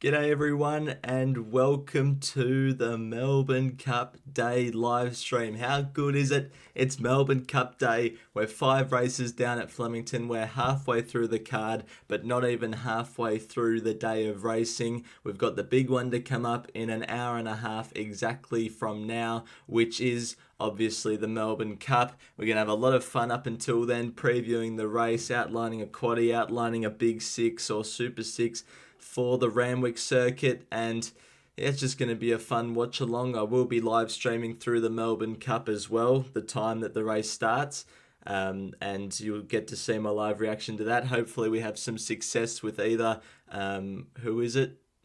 G'day everyone and welcome to the Melbourne Cup Day live stream. How good is it? It's Melbourne Cup Day. We're 5 races down at Flemington. We're halfway through the card, but not even halfway through the day of racing. We've got the big one to come up in an hour and a half exactly from now, which is obviously the Melbourne Cup. We're going to have a lot of fun up until then, previewing the race, outlining a quaddie, outlining a big 6 or super 6 for the Randwick circuit, and it's just going to be a fun watch along. I will be live streaming through the Melbourne Cup as well, the time that the race starts, and you'll get to see my live reaction to that. Hopefully we have some success with either,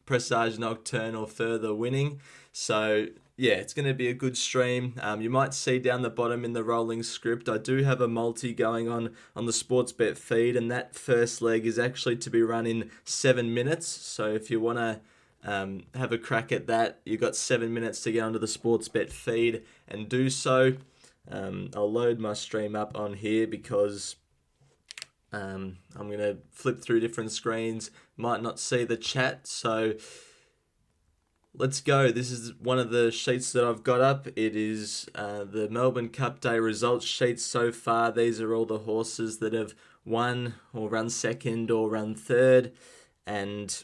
Presage Nocturne or Further winning. So yeah, it's going to be a good stream. You might see down the bottom in the rolling script, I do have a multi going on the Sportsbet feed, and that first leg is actually to be run in 7 minutes. So if you want to have a crack at that, you've got 7 minutes to get onto the Sportsbet feed and do so. I'll load my stream up on here because I'm going to flip through different screens, might not see the chat, so let's go. This is one of the sheets that I've got up. It is the Melbourne Cup Day results sheet so far. These are all the horses that have won or run second or run third, and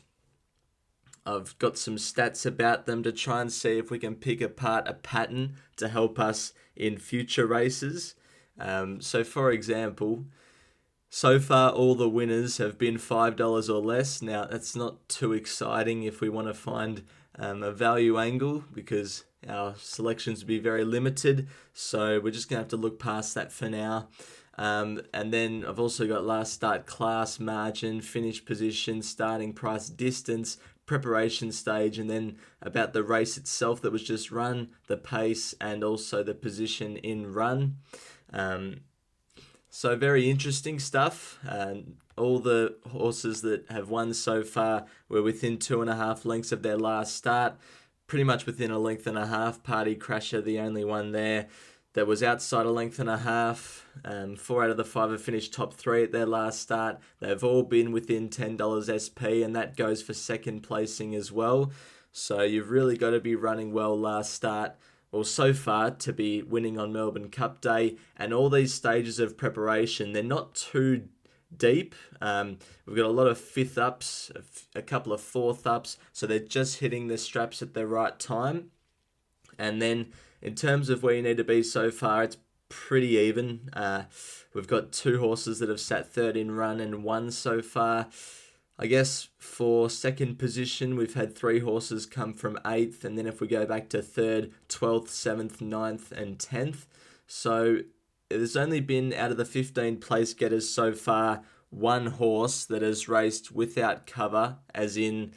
I've got some stats about them to try and see if we can pick apart a pattern to help us in future races. So for example, so far all the winners have been $5 or less. Now that's not too exciting if we want to find a value angle, because our selections would be very limited, so we're just going to have to look past that for now. And then I've also got last start class, margin, finish position, starting price, distance, preparation stage, and then about the race itself that was just run, the pace, and also the position in run. So very interesting stuff. All the horses that have won so far were within 2.5 lengths of their last start, pretty much within a length and a half. Party Crasher, the only one there that was outside a length and a half. 4 out of the 5 have finished top 3 at their last start. They've all been within $10 SP, and that goes for second placing as well. So you've really got to be running well last start, or so far, to be winning on Melbourne Cup Day. And all these stages of preparation, they're not too deep. We've got a lot of 5th ups, a couple of 4th ups, so they're just hitting the straps at the right time. And then in terms of where you need to be so far, it's pretty even. We've got 2 horses that have sat 3rd in run and 1 so far. I guess for second position, we've had 3 horses come from 8th, and then if we go back to 3rd, 12th, 7th, 9th, and 10th. So there's only been, out of the 15 place getters so far, 1 horse that has raced without cover, as in,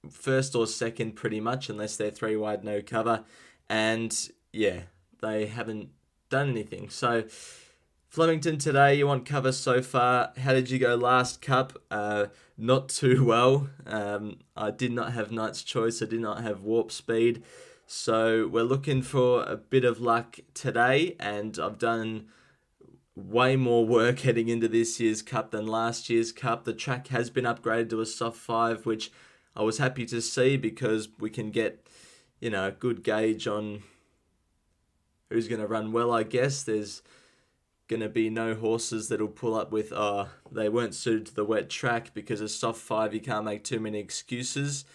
first or second pretty much, unless they're 3 wide, no cover. And yeah, they haven't done anything. So Flemington today, you want cover so far. How did you go last Cup? Not too well. I did not have Knight's Choice. I did not have Warp Speed. So we're looking for a bit of luck today, and I've done way more work heading into this year's Cup than last year's Cup. The track has been upgraded to a soft 5, which I was happy to see, because we can get, a good gauge on who's going to run well, I guess. There's going to be no horses that'll pull up with, they weren't suited to the wet track, because a soft 5, you can't make too many excuses.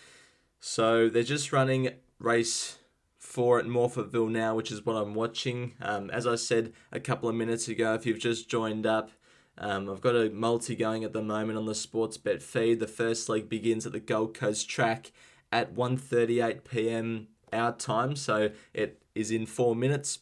So they're just running race 4 at Morphettville now, which is what I'm watching. As I said a couple of minutes ago, if you've just joined up, I've got a multi going at the moment on the Sportsbet feed. The first leg begins at the Gold Coast track at 1:38 p.m. our time, so it is in 4 minutes.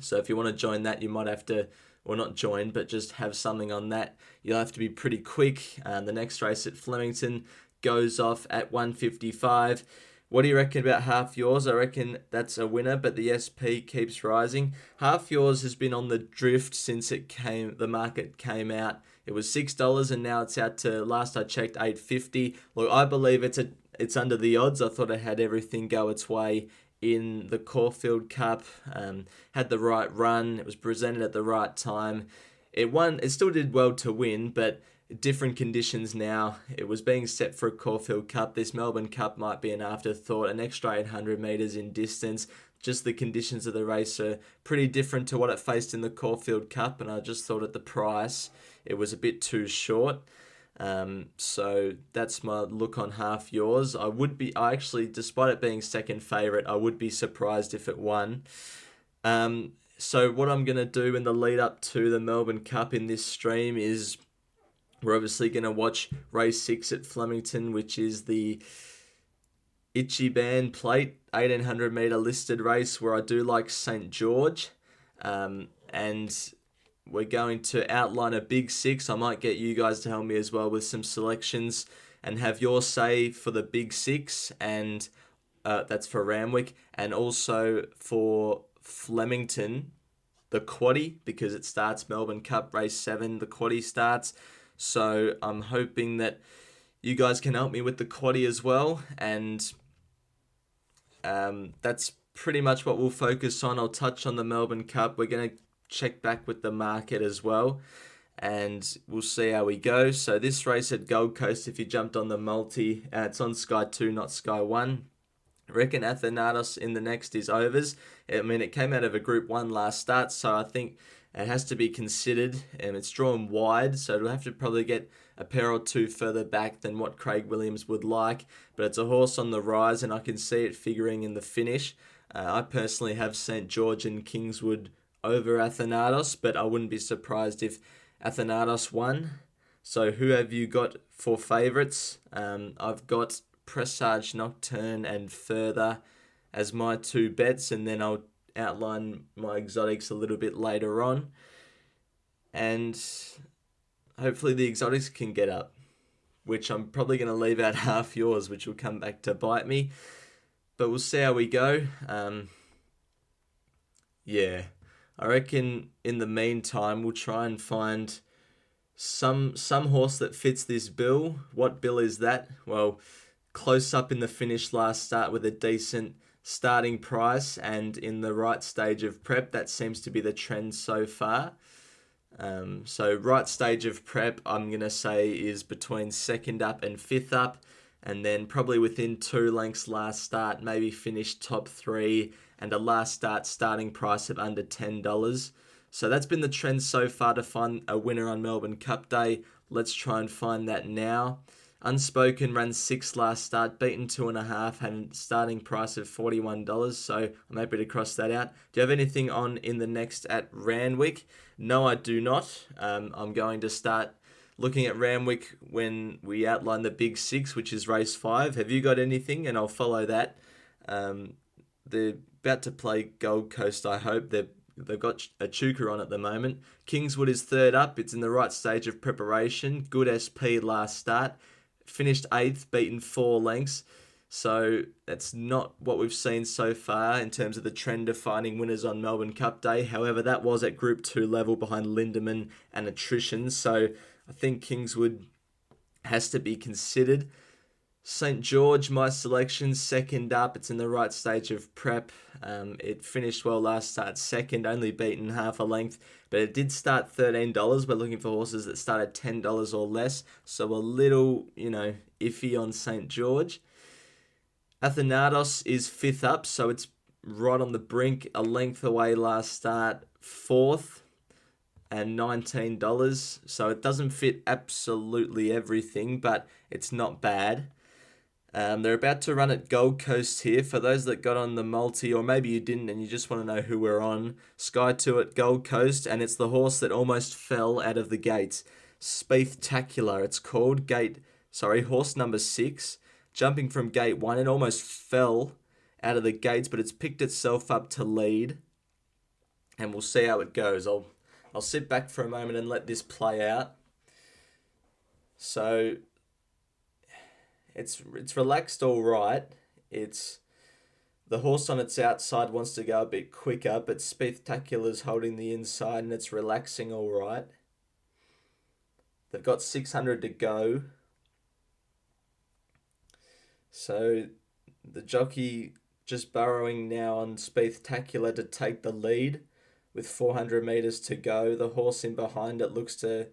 So if you want to join that, you might have to, or not join, but just have something on that. You'll have to be pretty quick. The next race at Flemington goes off at 1:55. What do you reckon about Half Yours? I reckon that's a winner, but the SP keeps rising. Half Yours has been on the drift since the market came out. It was $6, and now it's out to, last I checked, $8.50. Look, I believe it's under the odds. I thought it had everything go its way in the Caulfield Cup. Had the right run. It was presented at the right time. It won. It still did well to win, but different conditions now. It was being set for a Caulfield Cup. This Melbourne Cup might be an afterthought, an extra 800 metres in distance. Just the conditions of the race are pretty different to what it faced in the Caulfield Cup, and I just thought at the price it was a bit too short. So that's my look on half yours. I actually, despite it being second favourite, I would be surprised if it won. So what I'm going to do in the lead up to the Melbourne Cup in this stream is we're obviously going to watch race 6 at Flemington, which is the Itchy Band Plate 1800 metre listed race where I do like St. George. And we're going to outline a big 6. I might get you guys to help me as well with some selections and have your say for the big 6. And that's for Randwick. And also for Flemington, the quaddie, because it starts Melbourne Cup race 7. The quaddie starts. So I'm hoping that you guys can help me with the quaddie as well. And that's pretty much what we'll focus on. I'll touch on the Melbourne Cup. We're going to check back with the market as well. And we'll see how we go. So this race at Gold Coast, if you jumped on the multi, it's on Sky 2, not Sky 1. I reckon Athanatos in the next is overs. I mean, it came out of a Group 1 last start, so I think it has to be considered, and it's drawn wide, so it'll have to probably get a pair or two further back than what Craig Williams would like. But it's a horse on the rise, and I can see it figuring in the finish. I personally have St. George and Kingswood over Athanatos, but I wouldn't be surprised if Athanatos won. So who have you got for favourites? I've got Presage Nocturne and Further as my 2 bets, and then I'll outline my exotics a little bit later on. And hopefully the exotics can get up, which I'm probably going to leave out half yours, which will come back to bite me. But we'll see how we go. I reckon in the meantime we'll try and find some horse that fits this bill. What bill is that? Well, close up in the finish last start with a decent starting price and in the right stage of prep. That seems to be the trend so far. So right stage of prep, I'm going to say, is between second up and fifth up, and then probably within 2 lengths last start, maybe finish top 3 and a last start starting price of under $10. So that's been the trend so far to find a winner on Melbourne Cup Day. Let's try and find that now. Unspoken ran 6 last start, beaten 2.5, had a starting price of $41, so I'm happy to cross that out. Do you have anything on in the next at Randwick? No, I do not. I'm going to start looking at Randwick when we outline the big 6, which is race 5. Have you got anything? And I'll follow that. They're about to play Gold Coast, I hope. They've got a Chuka on at the moment. Kingswood is third up. It's in the right stage of preparation. Good SP last start. Finished 8th, beaten 4 lengths. So that's not what we've seen so far in terms of the trend of finding winners on Melbourne Cup Day. However, that was at Group 2 level behind Lindemann and Attrition. So I think Kingswood has to be considered. St. George, my selection, second up. It's in the right stage of prep. It finished well last start, second, only beaten half a length, but it did start $13. We're looking for horses that start at $10 or less, so a little, iffy on St. George. Athanatos is fifth up, so it's right on the brink, a length away last start, fourth, and $19. So it doesn't fit absolutely everything, but it's not bad. They're about to run at Gold Coast here. For those that got on the multi, or maybe you didn't and you just want to know who we're on, Sky 2 at Gold Coast, and it's the horse that almost fell out of the gates. Spectacular, it's called. Horse number 6, jumping from gate 1. It almost fell out of the gates, but it's picked itself up to lead, and we'll see how it goes. I'll sit back for a moment and let this play out. So it's relaxed all right. It's the horse on its outside wants to go a bit quicker, but Spectacular's holding the inside and it's relaxing all right. They've got 600 to go. So the jockey just burrowing now on Spectacular to take the lead with 400 metres to go. The horse in behind it looks to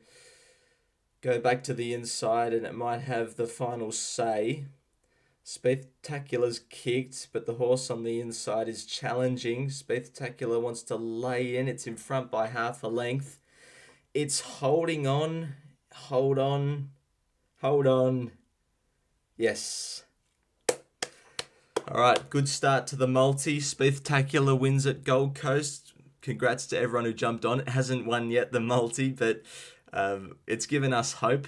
go back to the inside and it might have the final say. Spectacular's kicked, but the horse on the inside is challenging. Spectacular wants to lay in. It's in front by half a length. It's holding on. Hold on. Hold on. Yes. All right, good start to the multi. Spectacular wins at Gold Coast. Congrats to everyone who jumped on. It hasn't won yet, the multi, but it's given us hope.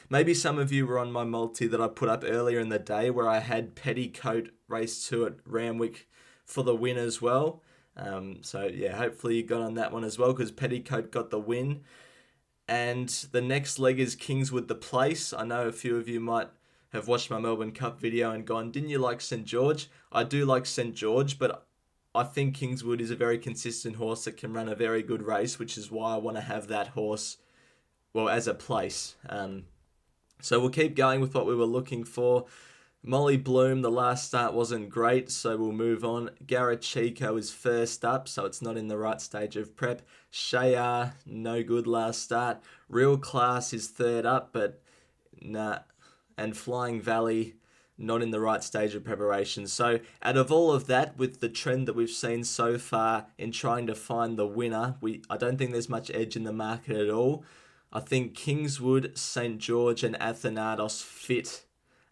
Maybe some of you were on my multi that I put up earlier in the day where I had Petticoat race 2 at Randwick for the win as well. So yeah, hopefully you got on that one as well because Petticoat got the win. And the next leg is Kingswood the Place. I know a few of you might have watched my Melbourne Cup video and gone, didn't you like St. George? I do like St. George, but I think Kingswood is a very consistent horse that can run a very good race, which is why I want to have that horse, well, as a place. So we'll keep going with what we were looking for. Molly Bloom, the last start wasn't great, so we'll move on. Garachico is first up, so it's not in the right stage of prep. Shayar, no good last start. Real Class is third up, but nah. And Flying Valley, not in the right stage of preparation. So out of all of that, with the trend that we've seen so far in trying to find the winner, I don't think there's much edge in the market at all. I think Kingswood, St. George and Athanatos fit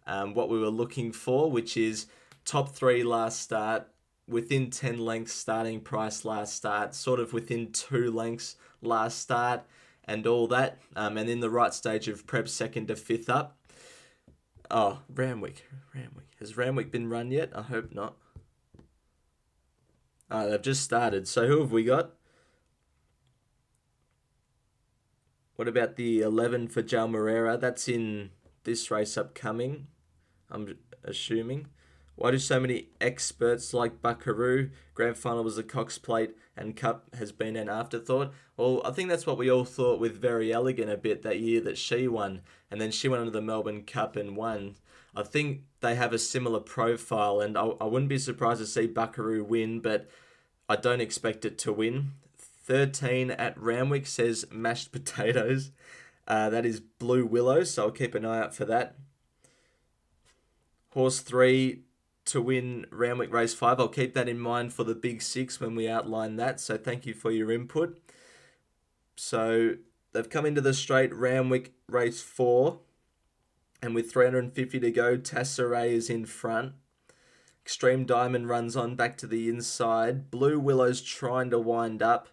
what we were looking for, which is top 3 last start, within 10 lengths starting price last start, sort of within 2 lengths last start and all that, and in the right stage of prep, 2nd to 5th up. Oh, Randwick. Has Randwick been run yet? I hope not. Oh, they've just started. So who have we got? What about the 11 for Jalmarera? That's in this race upcoming, I'm assuming. Why do so many experts like Buckaroo? Grand final was the Cox Plate and Cup has been an afterthought. Well, I think that's what we all thought with Very Elegant a bit that year that she won. And then she went on to the Melbourne Cup and won. I think they have a similar profile and I wouldn't be surprised to see Buckaroo win, but I don't expect it to win. 13 at Randwick says mashed potatoes. That is Blue Willow, so I'll keep an eye out for that. Horse 3 to win Randwick race 5. I'll keep that in mind for the big 6 when we outline that, so thank you for your input. So they've come into the straight, Randwick race 4, and with 350 to go, Tassaray is in front. Extreme Diamond runs on back to the inside. Blue Willow's trying to wind up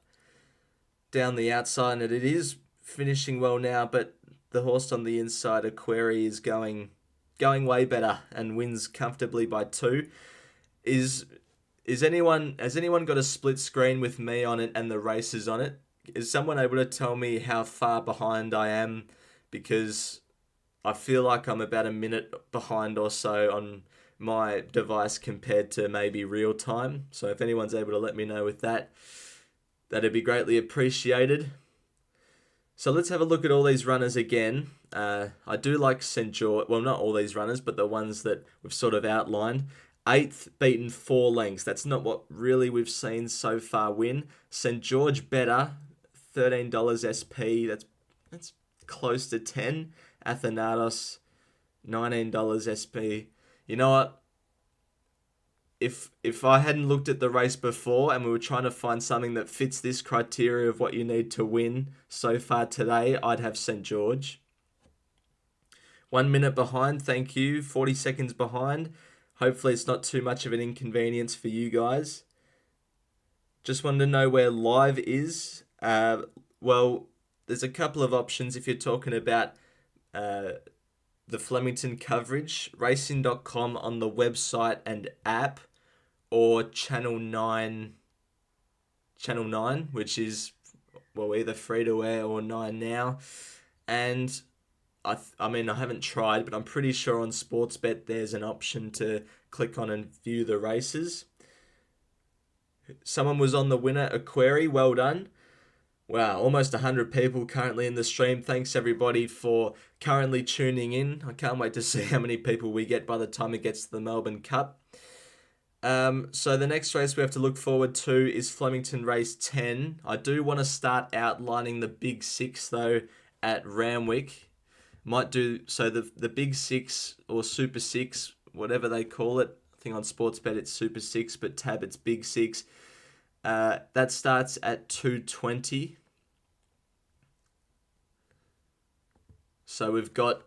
down the outside, and it is finishing well now, but the horse on the inside, Aquari, is going way better and wins comfortably by 2. Has anyone got a split screen with me on it and the races on it? Is someone able to tell me how far behind I am? Because I feel like I'm about a minute behind or so on my device compared to maybe real time. So if anyone's able to let me know with that, that'd be greatly appreciated. So let's have a look at all these runners again. I do like St. George. Well, not all these runners, but the ones that we've sort of outlined. 8th, beaten 4 lengths. That's not what really we've seen so far win. St. George better, $13 SP. That's close to 10. Athanatos, $19 SP. You know what? If I hadn't looked at the race before and we were trying to find something that fits this criteria of what you need to win so far today, I'd have St. George. 1 minute behind, thank you. 40 seconds behind. Hopefully it's not too much of an inconvenience for you guys. Just wanted to know where live is. Well, there's a couple of options if you're talking about the Flemington coverage. Racing.com on the website and app, or Channel 9, which is, well, either free to air or 9 now. And I mean, I haven't tried, but I'm pretty sure on Sportsbet there's an option to click on and view the races. Someone was on the winner, Aquari, well done. Wow, almost 100 people currently in the stream. Thanks everybody for currently tuning in. I can't wait to see how many people we get by the time it gets to the Melbourne Cup. So the next race we have to look forward to is Flemington race 10. I do want to start outlining the big 6 though at Ramwick. Might do so. The Big Six or Super Six, whatever they call it. I think on Sportsbet it's Super Six, but Tab it's Big Six. That starts at 2:20. So we've got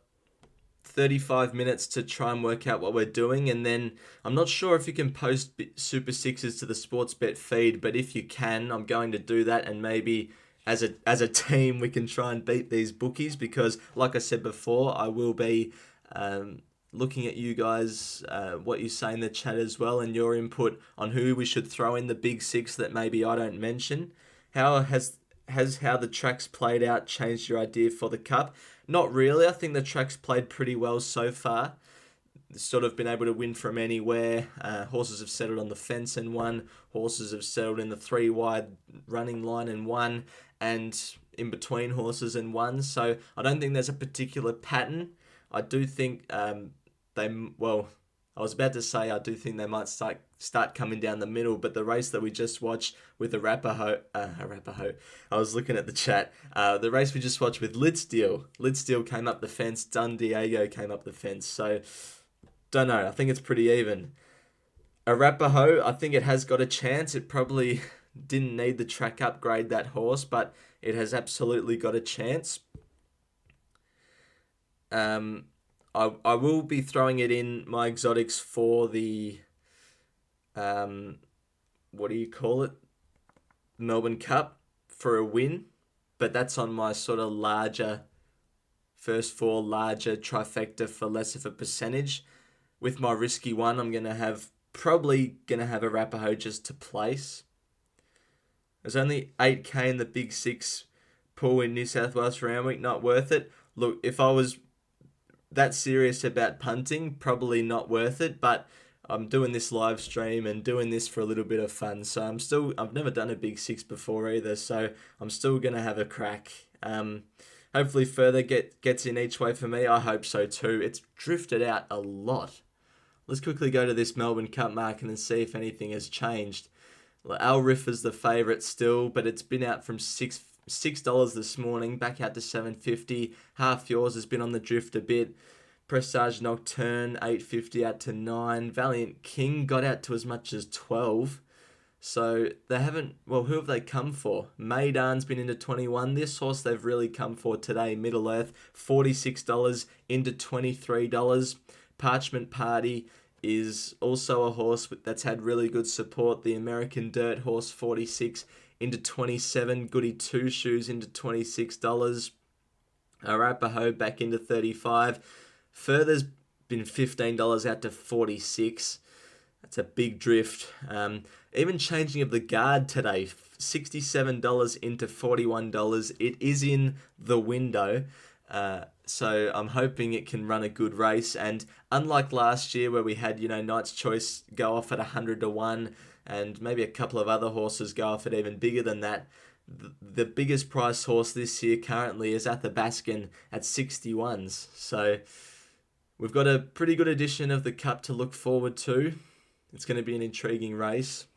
35 minutes to try and work out what we're doing, and then I'm not sure if you can post Super Sixes to the Sportsbet feed, but if you can, I'm going to do that, and maybe as a team we can try and beat these bookies, because like I said before, I will be looking at you guys, what you say in the chat as well, and your input on who we should throw in the Big Six that maybe I don't mention. How has how the tracks played out changed your idea for the Cup? Not really. I think the track's played pretty well so far. Sort of been able to win from anywhere. Horses have settled on the fence and won. Horses have settled in the 3 wide running line and won. And in between horses and won. So I don't think there's a particular pattern. I do think I was about to say I do think they might start coming down the middle, but the race that we just watched with Arapaho, I was looking at the chat. The race we just watched with Lidsteel came up the fence. Dun Diego came up the fence. So don't know. I think it's pretty even. Arapaho, I think it has got a chance. It probably didn't need the track upgrade, that horse, but it has absolutely got a chance. I will be throwing it in my exotics for the, what do you call it? Melbourne Cup for a win, but that's on my sort of first 4 larger trifecta for less of a percentage. With my risky one, I'm probably going to have Arapaho just to place. There's only 8k in the Big Six pool in New South Wales Round not worth it. Look, if I was that serious about punting, probably not worth it, but I'm doing this live stream and doing this for a little bit of fun, so I've never done a Big Six before either, so I'm still going to have a crack. Hopefully further gets in each way for me. I hope so too. It's drifted out a lot. Let's quickly go to this Melbourne Cup market and see if anything has changed. Al Riffa's the favourite still, but it's been out from $6 this morning, back out to $7.50. Half Yours has been on the drift a bit. Presage Nocturne, $8.50 out to $9. Valiant King got out to as much as $12. So they haven't, who have they come for? Maidan's been into 21. This horse they've really come for today, Middle Earth, $46 into $23. Parchment Party is also a horse that's had really good support. The American Dirt horse, 46 into 27. Goody Two Shoes into $26. Arapaho back into 35. Further's been $15 out to 46. That's a big drift. Even changing of the guard today, $67 into $41. It is in the window. So I'm hoping it can run a good race. And unlike last year where we had, Knight's Choice go off at 100 to 1 and maybe a couple of other horses go off at even bigger than that, the biggest price horse this year currently is at the Baskin at 61s. So we've got a pretty good edition of the Cup to look forward to. It's going to be an intriguing race.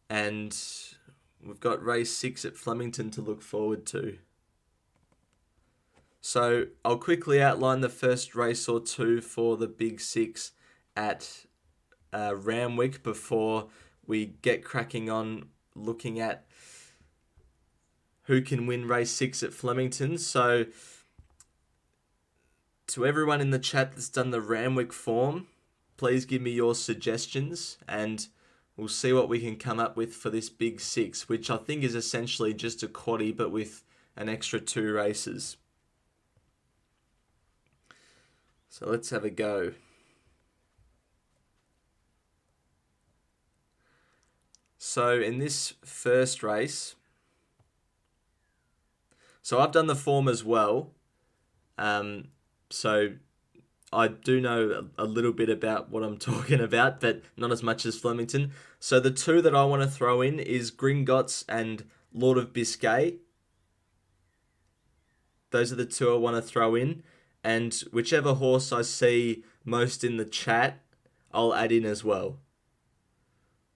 And we've got race 6 at Flemington to look forward to. So I'll quickly outline the first race or two for the Big Six at Ramwick before we get cracking on looking at who can win race 6 at Flemington. So to everyone in the chat that's done the Ramwick form, please give me your suggestions and we'll see what we can come up with for this Big Six, which I think is essentially just a quaddie but with an extra 2 races. So let's have a go. So in this first race, so I've done the form as well. So I do know a little bit about what I'm talking about, but not as much as Flemington. So the 2 that I want to throw in is Gringotts and Lord of Biscay. Those are the 2 I want to throw in. And whichever horse I see most in the chat, I'll add in as well.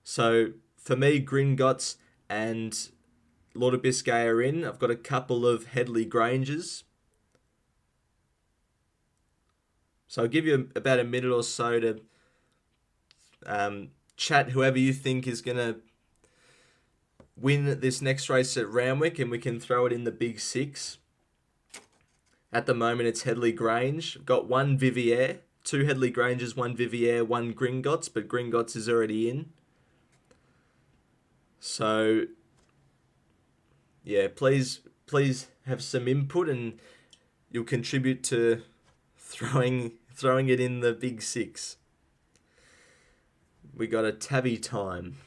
So for me, Gringotts and Lord of Biscay are in. I've got a couple of Headley Grangers. So I'll give you about a minute or so to chat whoever you think is going to win this next race at Randwick, and we can throw it in the big six. At the moment, it's Headley Grange. I've got one Vivier, two Headley Granges, one Vivier, one Gringotts, but Gringotts is already in. So, yeah, please have some input, and you'll contribute to throwing it in the big six. We got a tabby time.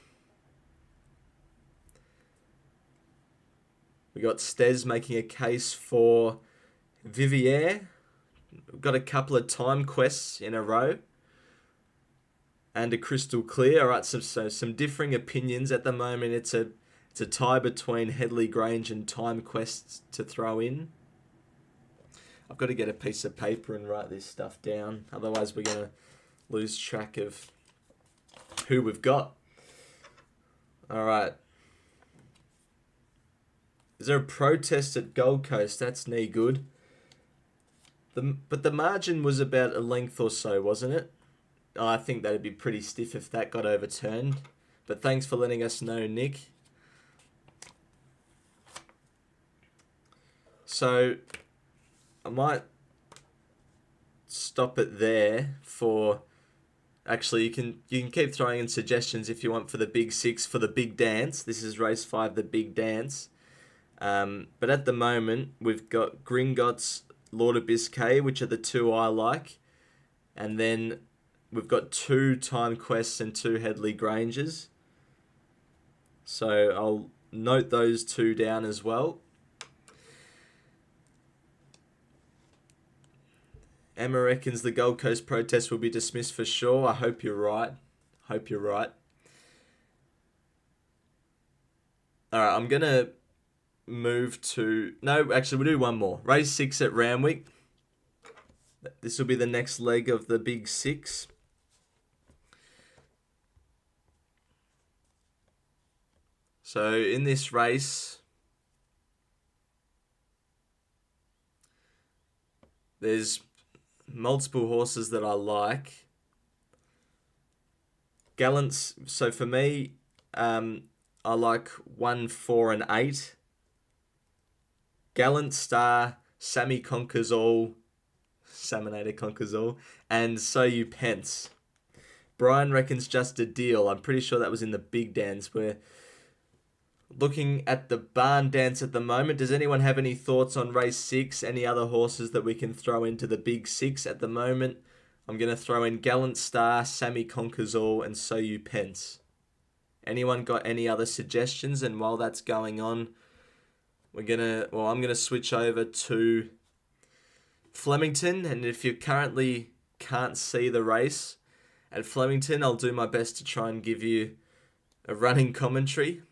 We got Stez making a case for Vivier. We've got a couple of time quests in a row. And a crystal clear. All right, so some differing opinions at the moment. It's a tie between Headley Grange and time quests to throw in. I've got to get a piece of paper and write this stuff down. Otherwise, we're going to lose track of who we've got. All right. Is there a protest at Gold Coast? That's knee good. But the margin was about a length or so, wasn't it? Oh, I think that'd be pretty stiff if that got overturned. But thanks for letting us know, Nick. So I might stop it there for... Actually, you can keep throwing in suggestions if you want for the big six, for the big dance. This is race 5, the big dance. But at the moment, we've got Gringotts, Lord of Biscay, which are the two I like. And then we've got 2 time quests and 2 Headley Grangers. So I'll note those 2 down as well. Emma reckons the Gold Coast protest will be dismissed for sure. I hope you're right. Hope you're right. Alright, I'm going to move to... No, actually, we'll do one more. Race 6 at Randwick. This will be the next leg of the big six. So in this race, there's multiple horses that I like. Gallants, so for me, I like 1, 4 and 8. Gallant Star, Sammy Conquers All, Saminator Conquers All, and So You Pence. Brian reckons just a deal. I'm pretty sure that was in the big dance. We're looking at the barn dance at the moment. Does anyone have any thoughts on race 6? Any other horses that we can throw into the big 6 at the moment? I'm going to throw in Gallant Star, Sammy Conquers All, and So You Pence. Anyone got any other suggestions? And while that's going on, I'm going to switch over to Flemington. And if you currently can't see the race at Flemington, I'll do my best to try and give you a running commentary.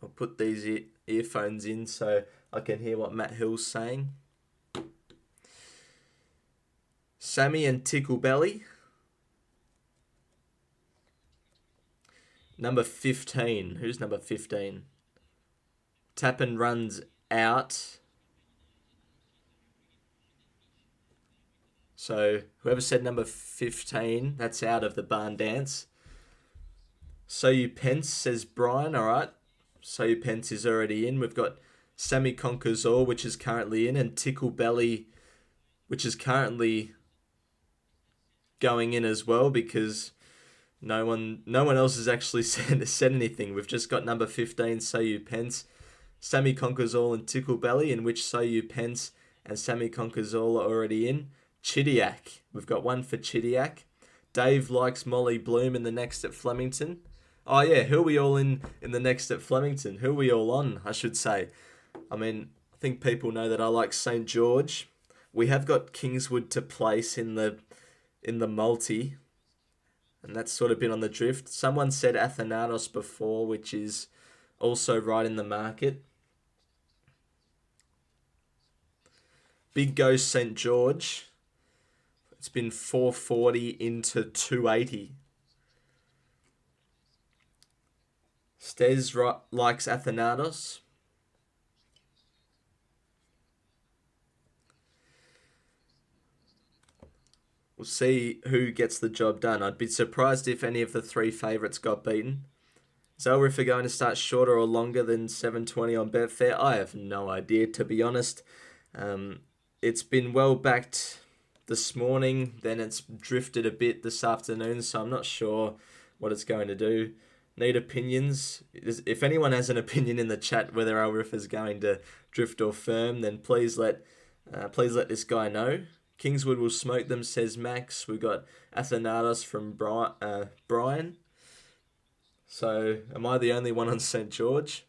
I'll put these earphones in so I can hear what Matt Hill's saying. Sammy and Tickle Belly. Number 15. Who's number 15? Tappan runs out. So whoever said number 15, that's out of the barn dance. So You Pence, says Brian. All right. So You Pence is already in. We've got Sammy Conquers All, which is currently in, and Tickle Belly, which is currently going in as well, because no one else has actually said anything. We've just got number 15, So You Pence, Sammy Conquers All, and Tickle Belly, in which So You Pence and Sammy Conquers All are already in. Chidiac, we've got one for Chidiac. Dave likes Molly Bloom in the next at Flemington. Oh yeah, who are we all in the next at Flemington? Who are we all on, I should say? I mean, I think people know that I like St. George. We have got Kingswood to place in the multi, and that's sort of been on the drift. Someone said Athanatos before, which is also right in the market. Big Ghost St. George. It's been 440 into 280. Stes likes Athanatos. We'll see who gets the job done. I'd be surprised if any of the three favourites got beaten. Is Elriff going to start shorter or longer than 720 on Betfair? I have no idea, to be honest. It's been well backed this morning, then it's drifted a bit this afternoon, so I'm not sure what it's going to do. Need opinions. If anyone has an opinion in the chat whether Elriff is going to drift or firm, then please let this guy know. Kingswood will smoke them, says Max. We've got Athanatos from Brian. So, am I the only one on St. George?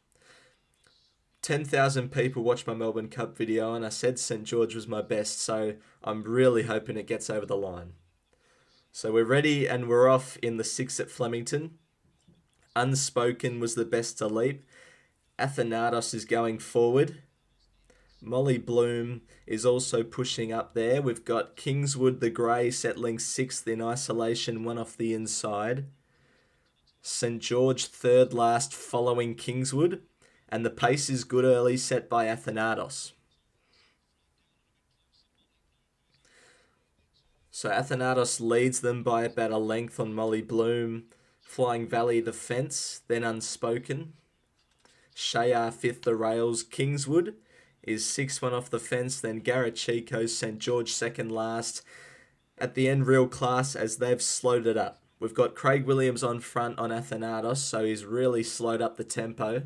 10,000 people watched my Melbourne Cup video and I said St. George was my best, so I'm really hoping it gets over the line. So we're ready and we're off in the 6 at Flemington. Unspoken was the best to leap. Athanatos is going forward. Molly Bloom is also pushing up there. We've got Kingswood the Grey settling 6th in isolation, one off the inside. St. George third last following Kingswood. And the pace is good early, set by Athanatos. So Athanatos leads them by about a length on Molly Bloom. Flying Valley the fence, then Unspoken. Shayar fifth the rails. Kingswood is 6th one off the fence, then Garachico, St. George second last. At the end, Real Class as they've slowed it up. We've got Craig Williams on front on Athanatos, so he's really slowed up the tempo.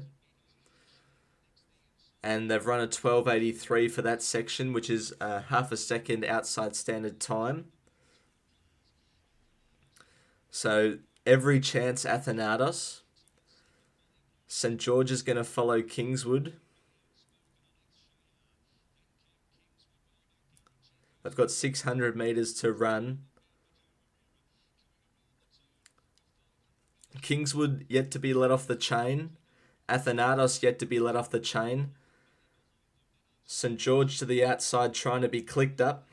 And they've run a 12.83 for that section, which is half a second outside standard time. So every chance Athanatos. St. George is going to follow Kingswood. They've got 600 metres to run. Kingswood yet to be let off the chain. Athanatos yet to be let off the chain. St. George to the outside trying to be clicked up.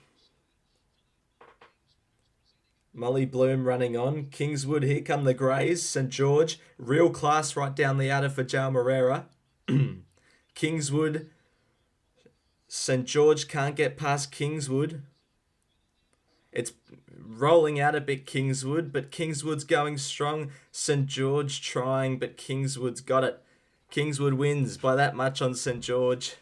Molly Bloom running on. Kingswood, here come the Greys. St. George, Real Class right down the outer for João Moreira. Kingswood. St. George can't get past Kingswood. It's rolling out a bit, Kingswood, but Kingswood's going strong. St. George trying, but Kingswood's got it. Kingswood wins by that much on St. George.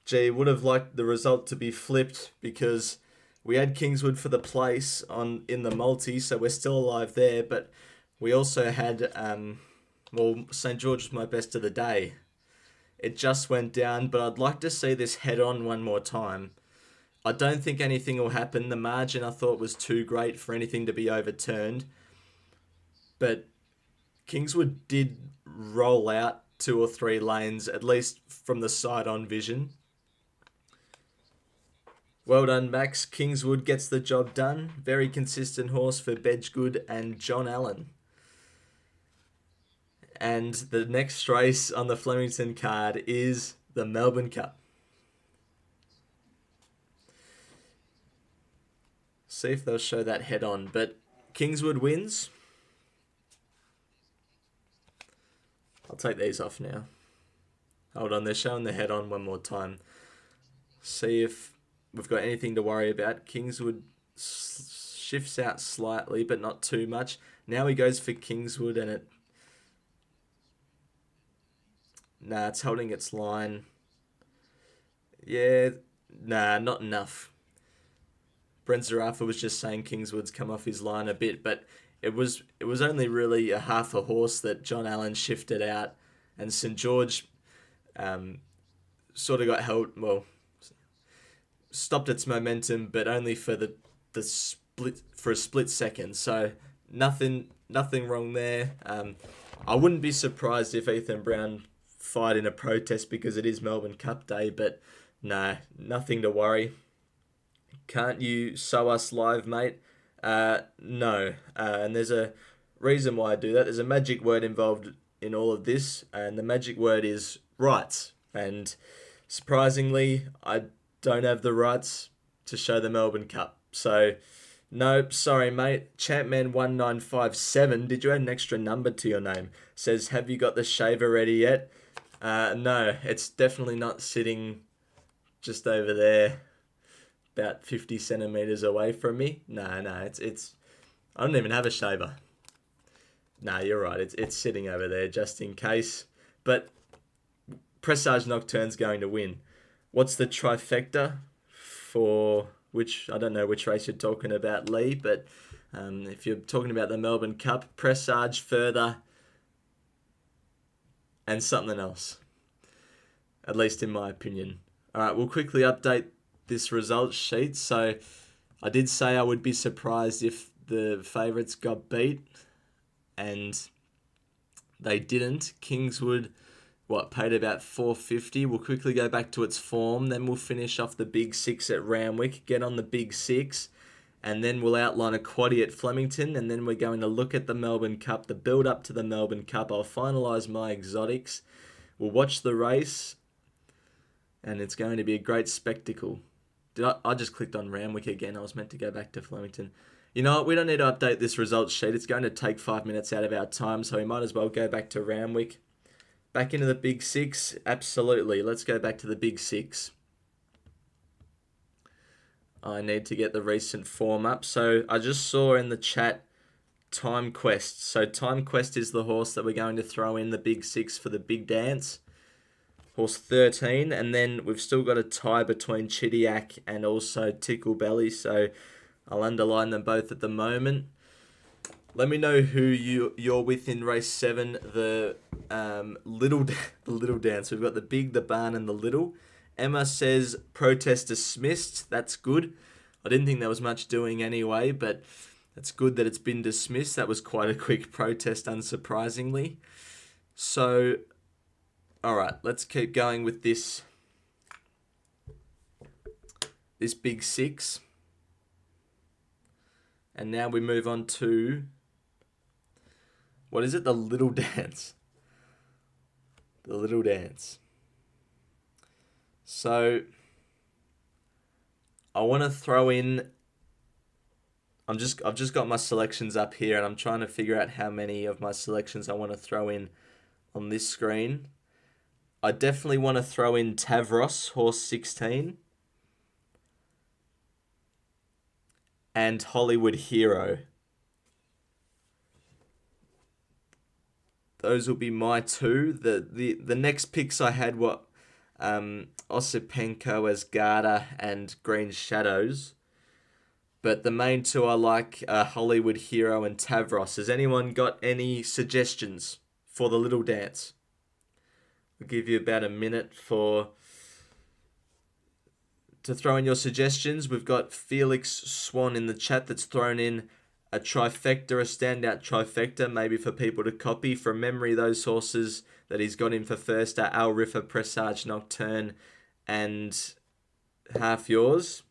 Gee, would have liked the result to be flipped because we had Kingswood for the place in the multi, so we're still alive there, but we also had, St. George was my best of the day. It just went down, but I'd like to see this head on one more time. I don't think anything will happen. The margin I thought was too great for anything to be overturned. But Kingswood did roll out 2 or 3 lanes, at least from the side-on vision. Well done, Max. Kingswood gets the job done. Very consistent horse for Bedgood and John Allen. And the next race on the Flemington card is the Melbourne Cup. See if they'll show that head on. But Kingswood wins. I'll take these off now. Hold on, they're showing the head on one more time. See if we've got anything to worry about. Kingswood shifts out slightly, but not too much. Now he goes for Kingswood and it... Nah, it's holding its line. Yeah, nah, not enough. Brent Zarafa was just saying Kingswood's come off his line a bit, but it was only really a half a horse that John Allen shifted out, and St. George sort of got held, stopped its momentum, but only for the split for a split second. So nothing wrong there. I wouldn't be surprised if Ethan Brown fight in a protest because it is Melbourne Cup Day, but no, nothing to worry. Can't you sew us live, mate? No. And there's a reason why I do that. There's a magic word involved in all of this, and the magic word is rights. And surprisingly, I don't have the rights to show the Melbourne Cup. So, Nope, sorry, mate. Champman1957. Did you add an extra number to your name? Says, have you got the shaver ready yet? No, it's definitely not sitting just over there, about 50 centimeters away from me. No, it's. I don't even have a shaver. No, you're right. It's sitting over there just in case. But Presage Nocturne's going to win. What's the trifecta for which, I don't know which race you're talking about, Lee, but if you're talking about the Melbourne Cup, Presage, Further, and something else, at least in my opinion. All right, we'll quickly update this results sheet. So I did say I would be surprised if the favourites got beat, and they didn't. Kingswood, paid about 450. We'll quickly go back to its form, then we'll finish off the Big Six at Randwick, get on the Big Six, and then we'll outline a quaddie at Flemington, and then we're going to look at the Melbourne Cup, the build up to the Melbourne Cup. I'll finalise my exotics. We'll watch the race, and it's going to be a great spectacle. I just clicked on Randwick again. I was meant to go back to Flemington. You know what? We don't need to update this results sheet. It's going to take 5 minutes out of our time, so we might as well go back to Randwick. Back into the Big Six? Absolutely. Let's go back to the Big Six. I need to get the recent form up. So I just saw in the chat Time Quest. So Time Quest is the horse that we're going to throw in the Big Six for the big dance. Horse 13. And then we've still got a tie between Chidiac and also Tickle Belly. So I'll underline them both at the moment. Let me know who you're with in race 7. The little dance. We've got the big, the barn, and the little. Emma says protest dismissed. That's good. I didn't think there was much doing anyway, but it's good that it's been dismissed. That was quite a quick protest, unsurprisingly. So, all right, let's keep going with this Big Six. And now we move on to, what is it? The Little Dance. The Little Dance. So, I want to throw in, I've just got my selections up here, and I'm trying to figure out how many of my selections I want to throw in on this screen. I definitely want to throw in Tavros, horse 16. And Hollywood Hero. Those will be my two. The next picks I had were Osipenko as Garda and Green Shadows. But the main two I like are Hollywood Hero and Tavros. Has anyone got any suggestions for the Little Dance? I'll give you about a minute to throw in your suggestions. We've got Felix Swan in the chat that's thrown in a trifecta, a standout trifecta, maybe for people to copy. From memory, those horses that he's got in for first are Al Riffa, Presage Nocturne, and Half Yours.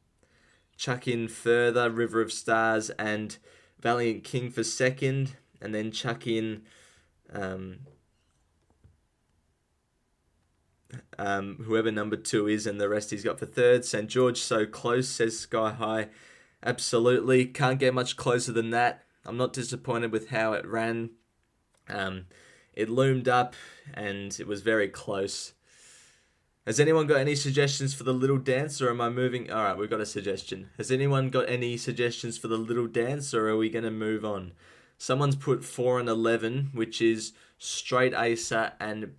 Chuck in Further, River of Stars, and Valiant King for second, and then chuck in whoever number 2 is, and the rest he's got for third. St. George So Close, says Sky High. Absolutely. Can't get much closer than that. I'm not disappointed with how it ran. It loomed up, and it was very close. Has anyone got any suggestions for the Little Dance, or am I moving? All right, we've got a suggestion. Has anyone got any suggestions for the Little Dance, or are we going to move on? Someone's put 4 and 11, which is Straight Acer and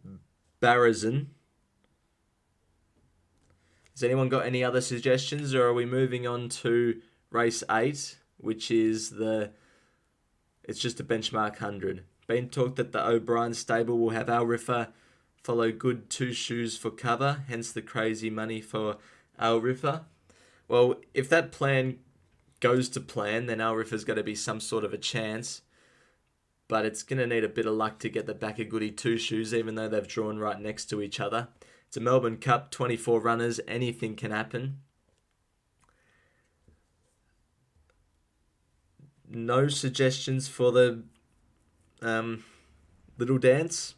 Barazin. Has anyone got any other suggestions, or are we moving on to race 8, which is it's just a benchmark 100. Been talked that the O'Brien stable will have Al Riffa follow good 2 shoes for cover, hence the crazy money for Al Riffa. Well, if that plan goes to plan, then Al Riffa's going to be some sort of a chance, but it's going to need a bit of luck to get the back of Goody 2 shoes, even though they've drawn right next to each other. It's a Melbourne Cup, 24 runners, anything can happen. No suggestions for the Little Dance?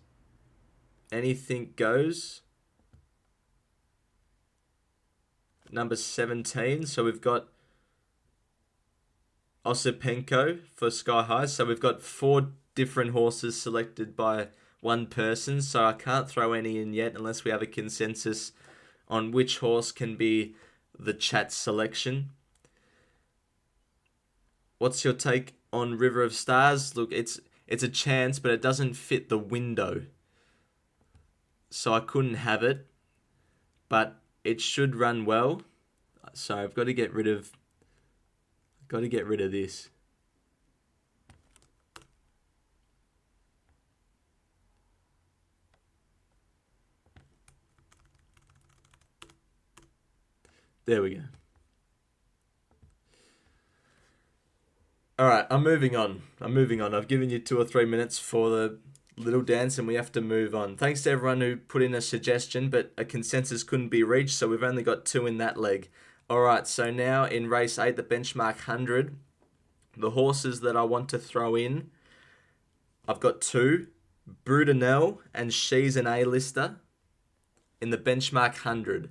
Anything goes. Number 17, so we've got Osipenko for Sky High. So we've got 4 different horses selected by one person. So I can't throw any in yet unless we have a consensus on which horse can be the chat selection. What's your take on River of Stars? Look, it's a chance, but it doesn't fit the window. So I couldn't have it, but it should run well. So I've got to get rid of this. There we go. All right, I'm moving on. I've given you 2 or 3 minutes for the little dance and we have to move on. Thanks to everyone who put in a suggestion, but a consensus couldn't be reached, so we've only got 2 in that leg. All right, so now in race 8, the benchmark 100, the horses that I want to throw in, I've got 2, Brudenell and She's an A-lister in the benchmark 100.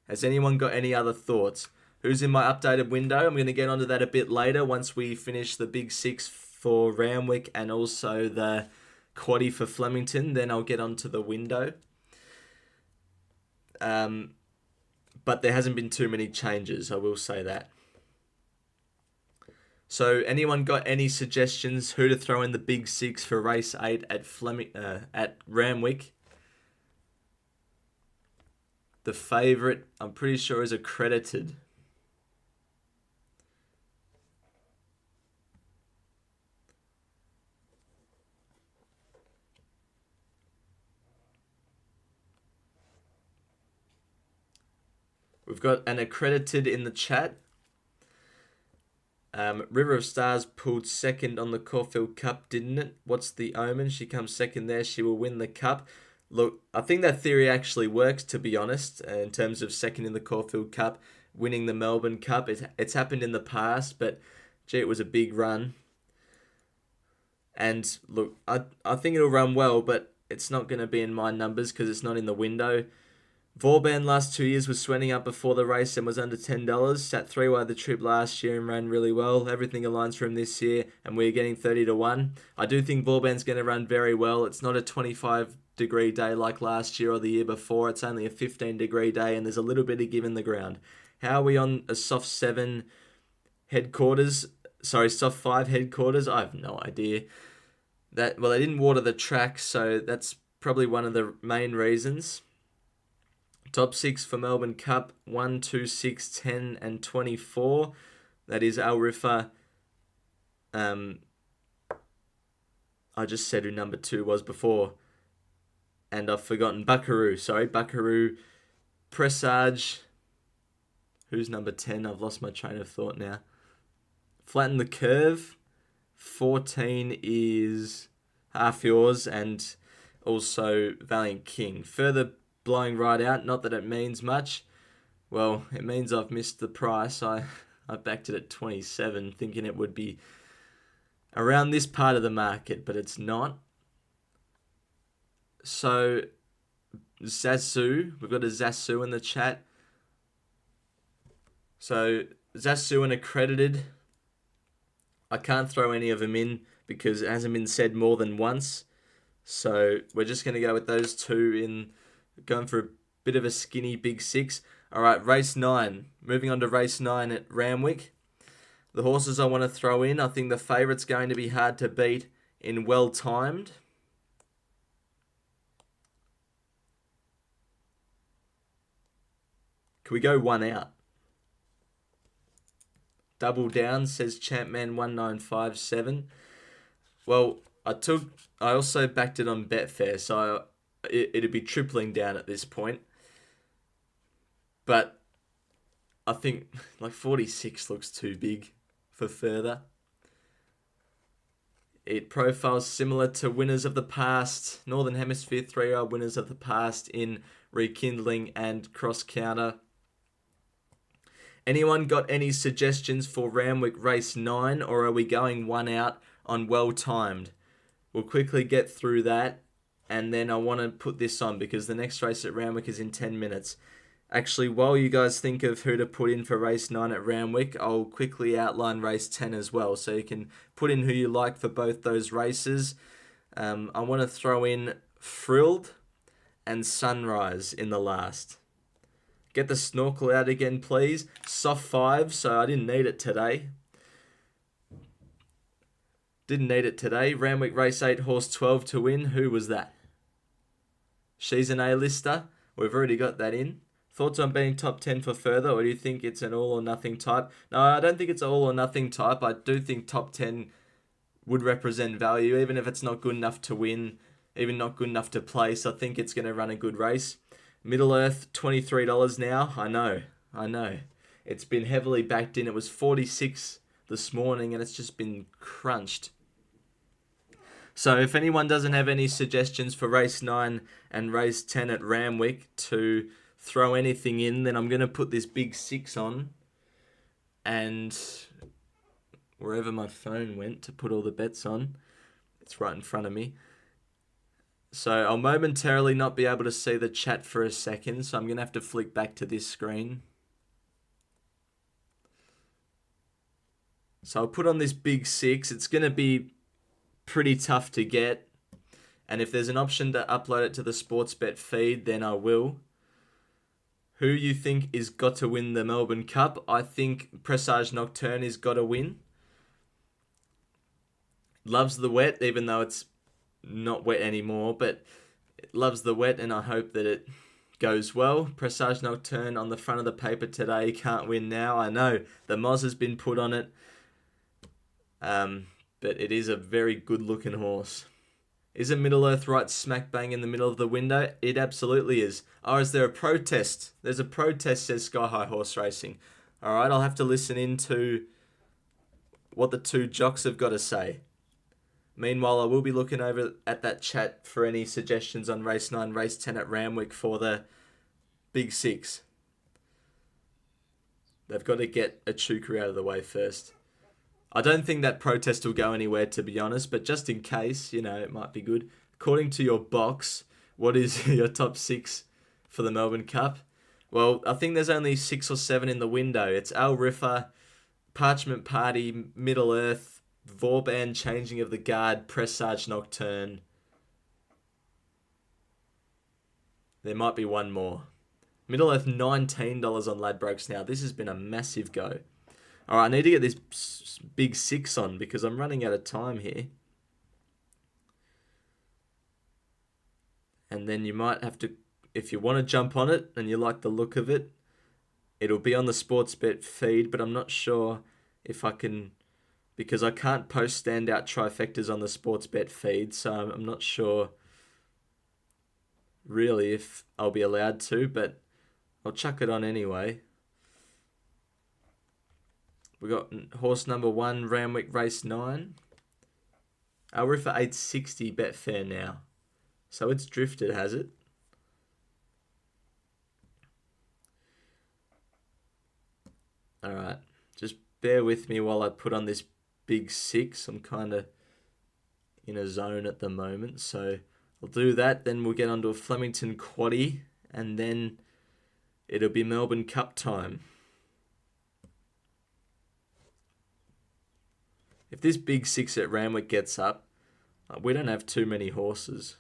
Has anyone got any other thoughts? Who's in my updated window? I'm going to get onto that a bit later once we finish the big 6 for Randwick and also the quaddie for Flemington. Then I'll get onto the window. But there hasn't been too many changes, I will say that. So anyone got any suggestions who to throw in the big 6 for race 8 at Randwick? The favourite, I'm pretty sure, is Accredited. We've got an Accredited in the chat. River of Stars pulled second on the Caulfield Cup, didn't it? What's the omen? She comes second there. She will win the Cup. Look, I think that theory actually works, to be honest, in terms of second in the Caulfield Cup, winning the Melbourne Cup. It's happened in the past, but gee, it was a big run. And look, I think it'll run well, but it's not going to be in my numbers because it's not in the window. Vauban last 2 years was sweating up before the race and was under $10. Sat 3 wide the trip last year and ran really well. Everything aligns for him this year, and we're getting 30-1. I do think Vauban's going to run very well. It's not a 25-degree day like last year or the year before. It's only a 15-degree day, and there's a little bit of give in the ground. How are we on a soft 7 headquarters? Sorry, soft 5 headquarters? I have no idea. They didn't water the track, so that's probably one of the main reasons. Top 6 for Melbourne Cup, 1, 2, 6, 10, and 24. That is Al Rifa. I just said who number 2 was before. And I've forgotten. Buckaroo. Presage. Who's number 10? I've lost my train of thought now. Flatten the Curve. 14 is Half Yours and also Valiant King. Further blowing right out, not that it means much. Well, it means I've missed the price. I backed it at 27, thinking it would be around this part of the market, but it's not. So, Zasu, we've got a Zasu in the chat. So, Zasu and Accredited. I can't throw any of them in because it hasn't been said more than once. So, we're just going to go with those 2 in. Going for a bit of a skinny big 6. All right, race 9. Moving on to race 9 at Randwick. The horses I want to throw in, I think the favourite's going to be hard to beat in Well Timed. Can we go 1 out? Double down, says Champman 1957. Well, I also backed it on Betfair, so it'd be tripling down at this point. But I think like 46 looks too big for further. It profiles similar to winners of the past, Northern Hemisphere 3-year-old winners of the past in Rekindling and Cross Counter. Anyone got any suggestions for Randwick race 9, or are we going 1 out on Well Timed? We'll quickly get through that. And then I want to put this on because the next race at Randwick is in 10 minutes. Actually, while you guys think of who to put in for race 9 at Randwick, I'll quickly outline race 10 as well, so you can put in who you like for both those races. I want to throw in Frilled and Sunrise in the last. Get the snorkel out again, please. Soft 5, so I didn't need it today. Randwick race 8, horse 12 to win. Who was that? She's an A-lister. We've already got that in. Thoughts on being top 10 for further, or do you think it's an all or nothing type? No, I don't think it's all or nothing type. I do think top 10 would represent value, even if it's not good enough to win, even not good enough to place. I think it's going to run a good race. Middle Earth, $23 now. I know. It's been heavily backed in. It was 46 this morning, and it's just been crunched. So if anyone doesn't have any suggestions for race 9 and race 10 at Randwick to throw anything in, then I'm going to put this big 6 on, and wherever my phone went to put all the bets on, it's right in front of me. So I'll momentarily not be able to see the chat for a second, so I'm going to have to flick back to this screen. So I'll put on this big 6. It's going to be pretty tough to get, and if there's an option to upload it to the Sportsbet feed, then I will. Who you think is got to win the Melbourne Cup? I think Presage Nocturne is got to win. Loves the wet, even though it's not wet anymore, but it loves the wet, and I hope that it goes well. Presage Nocturne on the front of the paper today. Can't win now. I know the Moz has been put on it, but it is a very good looking horse. Is a Middle Earth right smack bang in the middle of the window? It absolutely is. Oh, is there a protest? There's a protest, says Sky High Horse Racing. All right, I'll have to listen into what the two jocks have got to say. Meanwhile, I will be looking over at that chat for any suggestions on race 9, race 10 at Randwick for the big 6. They've got to get a Chuka out of the way first. I don't think that protest will go anywhere, to be honest, but just in case, it might be good. According to your box, what is your top 6 for the Melbourne Cup? Well, I think there's only 6 or 7 in the window. It's Al Riffa, Parchment Party, Middle Earth, Vauban Changing of the Guard, Presage Nocturne. There might be one more. Middle Earth, $19 on Ladbrokes now. This has been a massive go. All right, I need to get this big 6 on because I'm running out of time here. And then you might have to, if you want to jump on it and you like the look of it, it'll be on the Sportsbet feed, but I'm not sure if I can, because I can't post standout trifectas on the Sportsbet feed, so I'm not sure really if I'll be allowed to, but I'll chuck it on anyway. We got horse number 1, Randwick race 9. I'll roof for 860 Betfair now. So it's drifted, has it? Alright, just bear with me while I put on this big 6. I'm kind of in a zone at the moment, so I'll do that. Then we'll get onto a Flemington quaddie, and then it'll be Melbourne Cup time. If this big 6 at Randwick gets up, we don't have too many horses.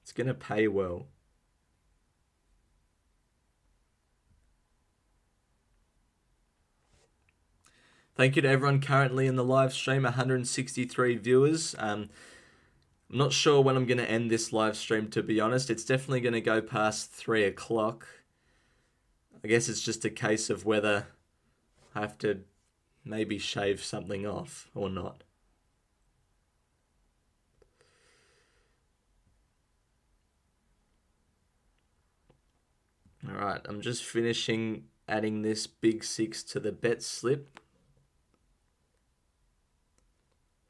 It's going to pay well. Thank you to everyone currently in the live stream, 163 viewers. I'm not sure when I'm going to end this live stream, to be honest. It's definitely going to go past 3 o'clock. I guess it's just a case of whether I have to maybe shave something off or not. All right, I'm just finishing adding this big 6 to the bet slip.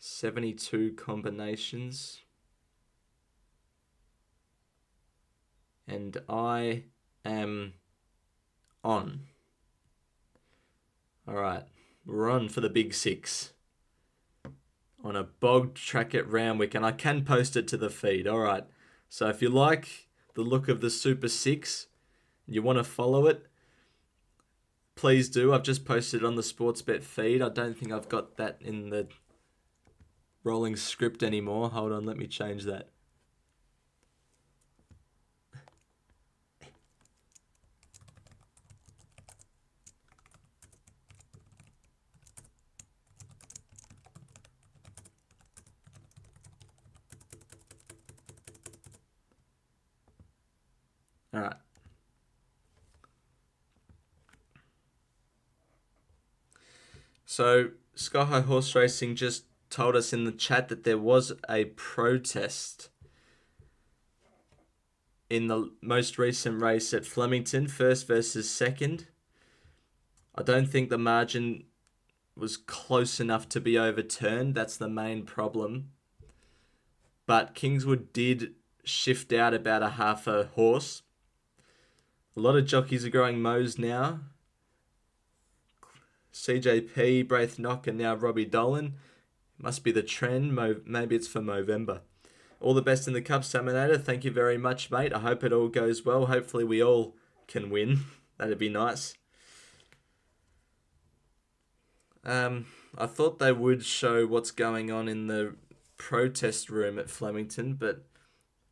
72 combinations. And I am on. All right, we're on for the big 6 on a bogged track at Randwick, and I can post it to the feed. All right, so if you like the look of the Super 6, you want to follow it, please do. I've just posted it on the Sportsbet feed. I don't think I've got that in the rolling script anymore. Hold on, let me change that. All right. So Sky High Horse Racing just told us in the chat that there was a protest in the most recent race at Flemington, first versus second. I don't think the margin was close enough to be overturned. That's the main problem. But Kingswood did shift out about a half a horse. A lot of jockeys are growing Mo's now. CJP, Braith Knock, and now Robbie Dolan. Must be the trend. Maybe it's for Movember. All the best in the Cup, Saminator. Thank you very much, mate. I hope it all goes well. Hopefully we all can win. That'd be nice. I thought they would show what's going on in the protest room at Flemington, but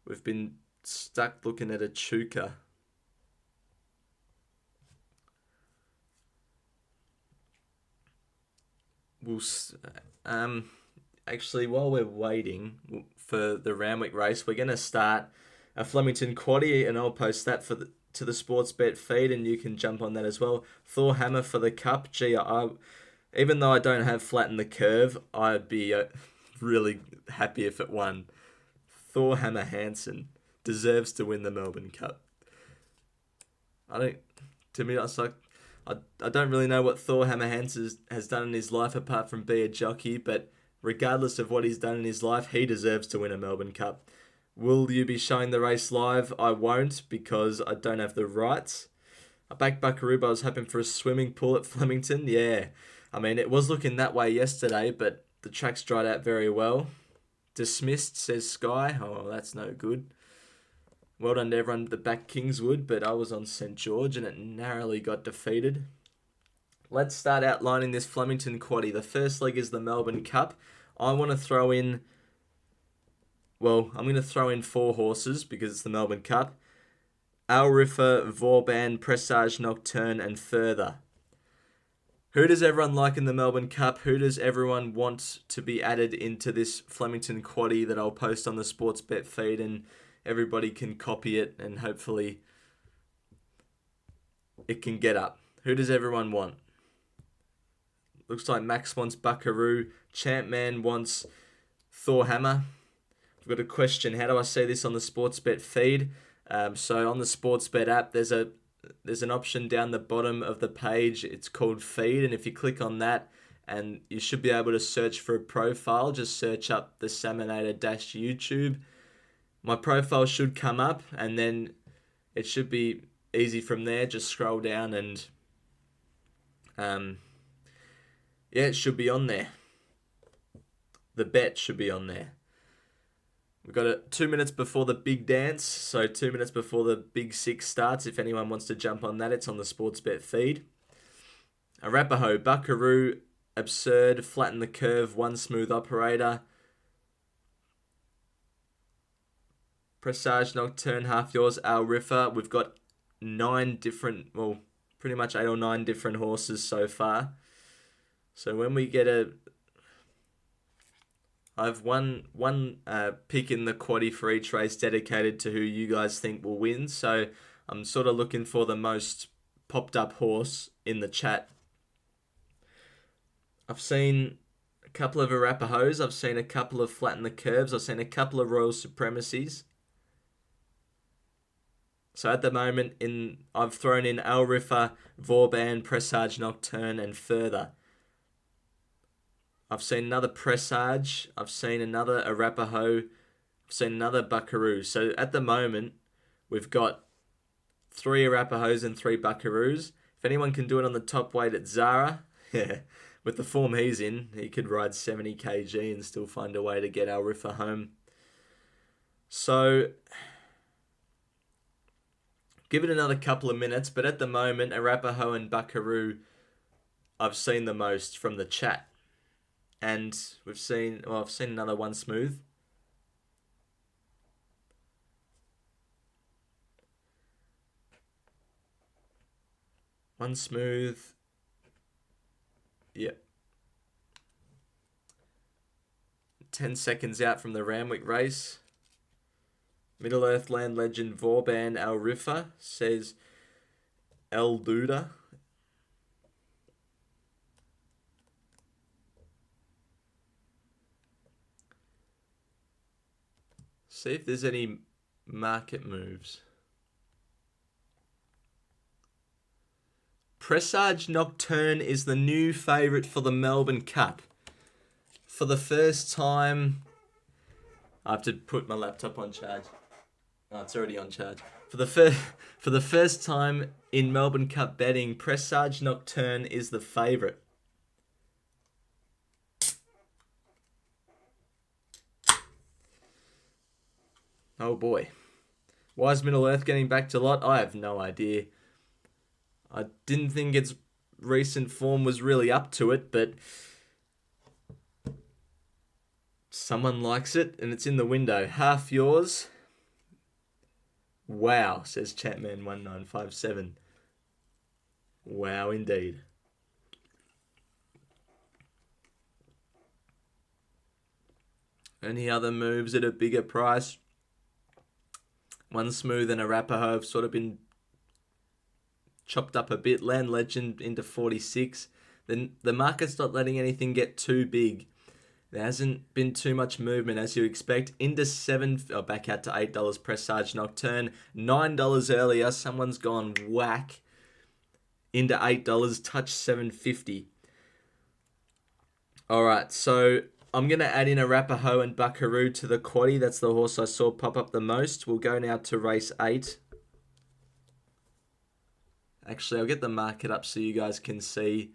we've been stuck looking at a Chuka. Actually, while we're waiting for the Randwick race, we're going to start a Flemington quaddie, and I'll post that to the Sportsbet feed, and you can jump on that as well. Thor Hammer for the Cup. Gee, even though I don't have Flatten the Curve, I'd be really happy if it won. Thor Hammer Hansen deserves to win the Melbourne Cup. To me, it's like, I don't really know what Thor Hammer Hansen has done in his life apart from be a jockey, but regardless of what he's done in his life, he deserves to win a Melbourne Cup. Will you be showing the race live? I won't, because I don't have the rights. I backed Buckaroo, but I was hoping for a swimming pool at Flemington. Yeah, I mean, it was looking that way yesterday, but the track's dried out very well. Dismissed, says Sky. Oh, that's no good. Well done to everyone that backed Kingswood, but I was on St. George and it narrowly got defeated. Let's start outlining this Flemington quaddie. The first leg is the Melbourne Cup. I want to throw in... Well, I'm going to throw in 4 horses because it's the Melbourne Cup. Alrifa, Vauban, Presage Nocturne, and Further. Who does everyone like in the Melbourne Cup? Who does everyone want to be added into this Flemington quaddie that I'll post on the Sportsbet feed, and everybody can copy it and hopefully it can get up? Who does everyone want? Looks like Max wants Buckaroo. Champman wants Thor Hammer. I've got a question. How do I see this on the Sportsbet feed? So on the Sportsbet app, there's an option down the bottom of the page. It's called Feed, and if you click on that, and you should be able to search for a profile. Just search up the Saminator-YouTube. My profile should come up, and then it should be easy from there. Just scroll down and yeah, it should be on there. The bet should be on there. We've got 2 minutes before the big dance, so 2 minutes before the big 6 starts. If anyone wants to jump on that, it's on the Sportsbet feed. Arapaho, Buckaroo, Absurd, Flatten the Curve, One Smooth Operator, Presage Nocturne, half yours, Alrifa. We've got 9 different, well, pretty much 8 or 9 different horses so far. So when we get I've one pick in the quaddie for each race dedicated to who you guys think will win. So I'm sort of looking for the most popped up horse in the chat. I've seen a couple of Arapahos. I've seen a couple of Flatten the Curves. I've seen a couple of Royal Supremacies. So at the moment, I've thrown in Alrifa, Vauban, Presage Nocturne, and Further. I've seen another Presage. I've seen another Arapaho. I've seen another Buckaroo. So at the moment, we've got 3 Arapahos and 3 Buckaroos. If anyone can do it on the top weight at Zara, yeah, with the form he's in, he could ride 70 kg and still find a way to get Alrifa home. So Give it another couple of minutes, but at the moment, Arapaho and Buckaroo, I've seen the most from the chat. And I've seen another One Smooth. One Smooth. Yep. 10 seconds out from the Randwick race. Middle Earth Land legend Vorban Al Rifa says El Duda. See if there's any market moves. Presage Nocturne is the new favourite for the Melbourne Cup. For the first time, I have to put my laptop on charge. Oh, it's already on charge. For the first time in Melbourne Cup betting, Presage Nocturne is the favourite. Oh boy. Why is Middle Earth getting back to lot? I have no idea. I didn't think its recent form was really up to it, but someone likes it and it's in the window. Half yours. Wow, says Chatman1957. Wow, indeed. Any other moves at a bigger price? One Smooth and Arapaho have sort of been chopped up a bit. Land Legend into 46. Then the market's not letting anything get too big. There hasn't been too much movement as you expect. Into back out to $8 Presage Nocturne. $9 earlier. Someone's gone whack. Into $8. Touch $7.50. Alright, so I'm going to add in Arapaho and Buckaroo to the quaddie. That's the horse I saw pop up the most. We'll go now to race 8. Actually, I'll get the market up so you guys can see.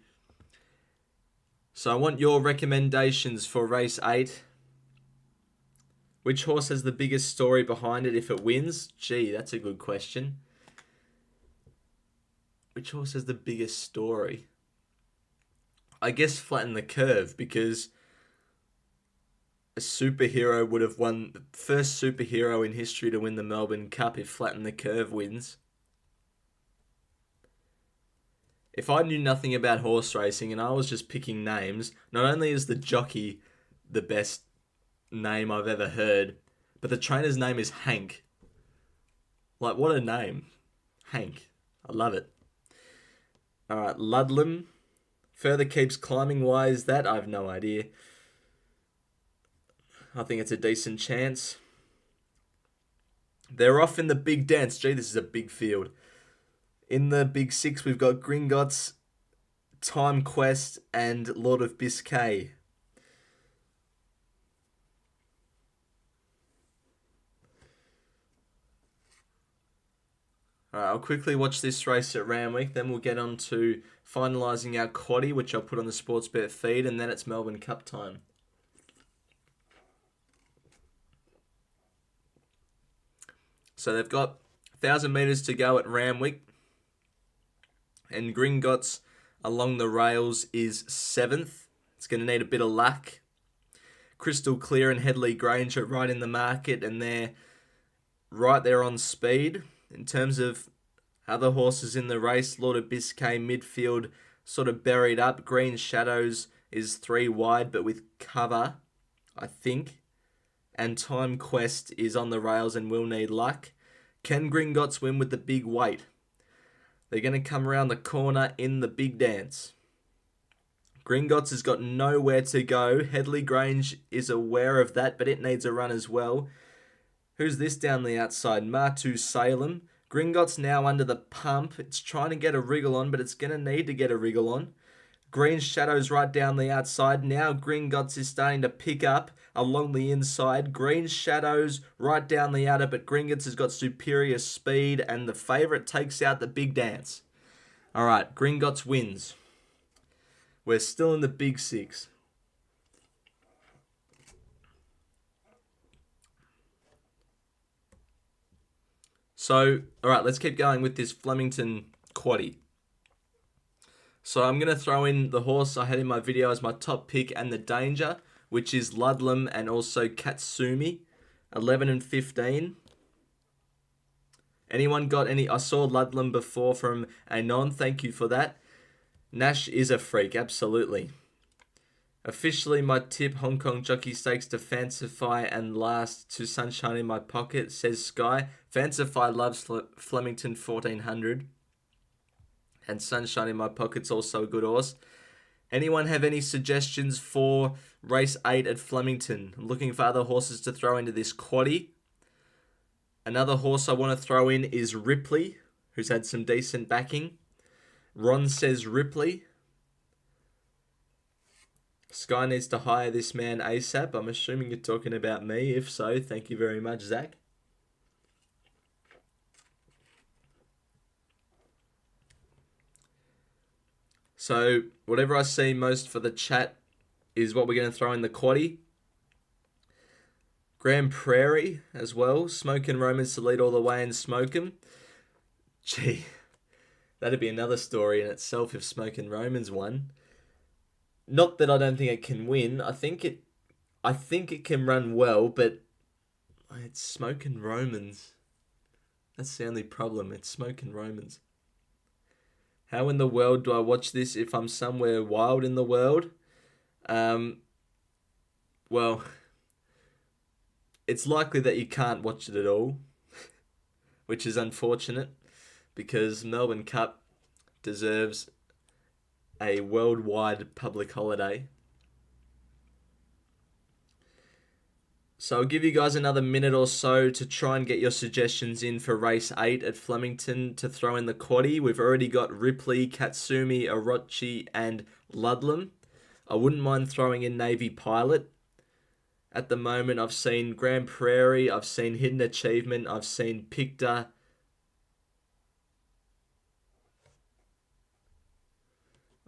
So I want your recommendations for race 8. Which horse has the biggest story behind it if it wins? Gee, that's a good question. Which horse has the biggest story? I guess Flatten the Curve, because a superhero would have won, the first superhero in history to win the Melbourne Cup if Flatten the Curve wins. If I knew nothing about horse racing and I was just picking names, not only is the jockey the best name I've ever heard, but the trainer's name is Hank. Like, what a name. Hank. I love it. Alright, Ludlam. Further keeps climbing. Why is that? I have no idea. I think it's a decent chance. They're off in the big dance. Gee, this is a big field. In the big 6, we've got Gringotts, Time Quest, and Lord of Biscay. Alright, I'll quickly watch this race at Randwick, then we'll get on to finalising our quaddie, which I'll put on the Sportsbet feed, and then it's Melbourne Cup time. So they've got 1,000 metres to go at Randwick. And Gringotts along the rails is 7th. It's going to need a bit of luck. Crystal Clear and Headley Grange are right in the market, and they're right there on speed. In terms of other horses in the race, Lord of Biscay midfield sort of buried up. Green Shadows is 3 wide, but with cover, I think. And Time Quest is on the rails and will need luck. Can Gringotts win with the big weight? They're going to come around the corner in the big dance. Gringotts has got nowhere to go. Headley Grange is aware of that, but it needs a run as well. Who's this down the outside? Martu Salem. Gringotts now under the pump. It's trying to get a wriggle on, but it's going to need to get a wriggle on. Green Shadows right down the outside. Now Gringotts is starting to pick up along the inside. Green Shadows right down the outer, but Gringotts has got superior speed, and the favourite takes out the big dance. All right, Gringotts wins. We're still in the big 6. So, all right, let's keep going with this Flemington quaddie. So I'm going to throw in the horse I had in my video as my top pick and the danger, which is Ludlam and also Katsumi, 11 and 15. Anyone got any? I saw Ludlam before from Anon. Thank you for that. Nash is a freak, absolutely. Officially, my tip, Hong Kong Jockey Stakes to Fancify and last to Sunshine in My Pocket, says Sky. Fancify loves Flemington 1400. And Sunshine in My Pocket's also a good horse. Anyone have any suggestions for race 8 at Flemington? I'm looking for other horses to throw into this quaddie. Another horse I want to throw in is Ripley, who's had some decent backing. Ron says Ripley. Sky needs to hire this man ASAP. I'm assuming you're talking about me. If so, thank you very much, Zach. So, whatever I see most for the chat is what we're going to throw in the quaddie. Grand Prairie as well. Smokin' Romans to lead all the way and smoke 'em. Gee, that'd be another story in itself if Smokin' Romans won. Not that I don't think it can win. I think it can run well, but it's Smokin' Romans. That's the only problem. It's Smokin' Romans. How in the world do I watch this if I'm somewhere wild in the world? Well, it's likely that you can't watch it at all, which is unfortunate because Melbourne Cup deserves a worldwide public holiday. So I'll give you guys another minute or so to try and get your suggestions in for race 8 at Flemington to throw in the quaddie. We've already got Ripley, Katsumi, Orochi and Ludlam. I wouldn't mind throwing in Navy Pilot. At the moment, I've seen Grand Prairie, I've seen Hidden Achievement, I've seen Picta.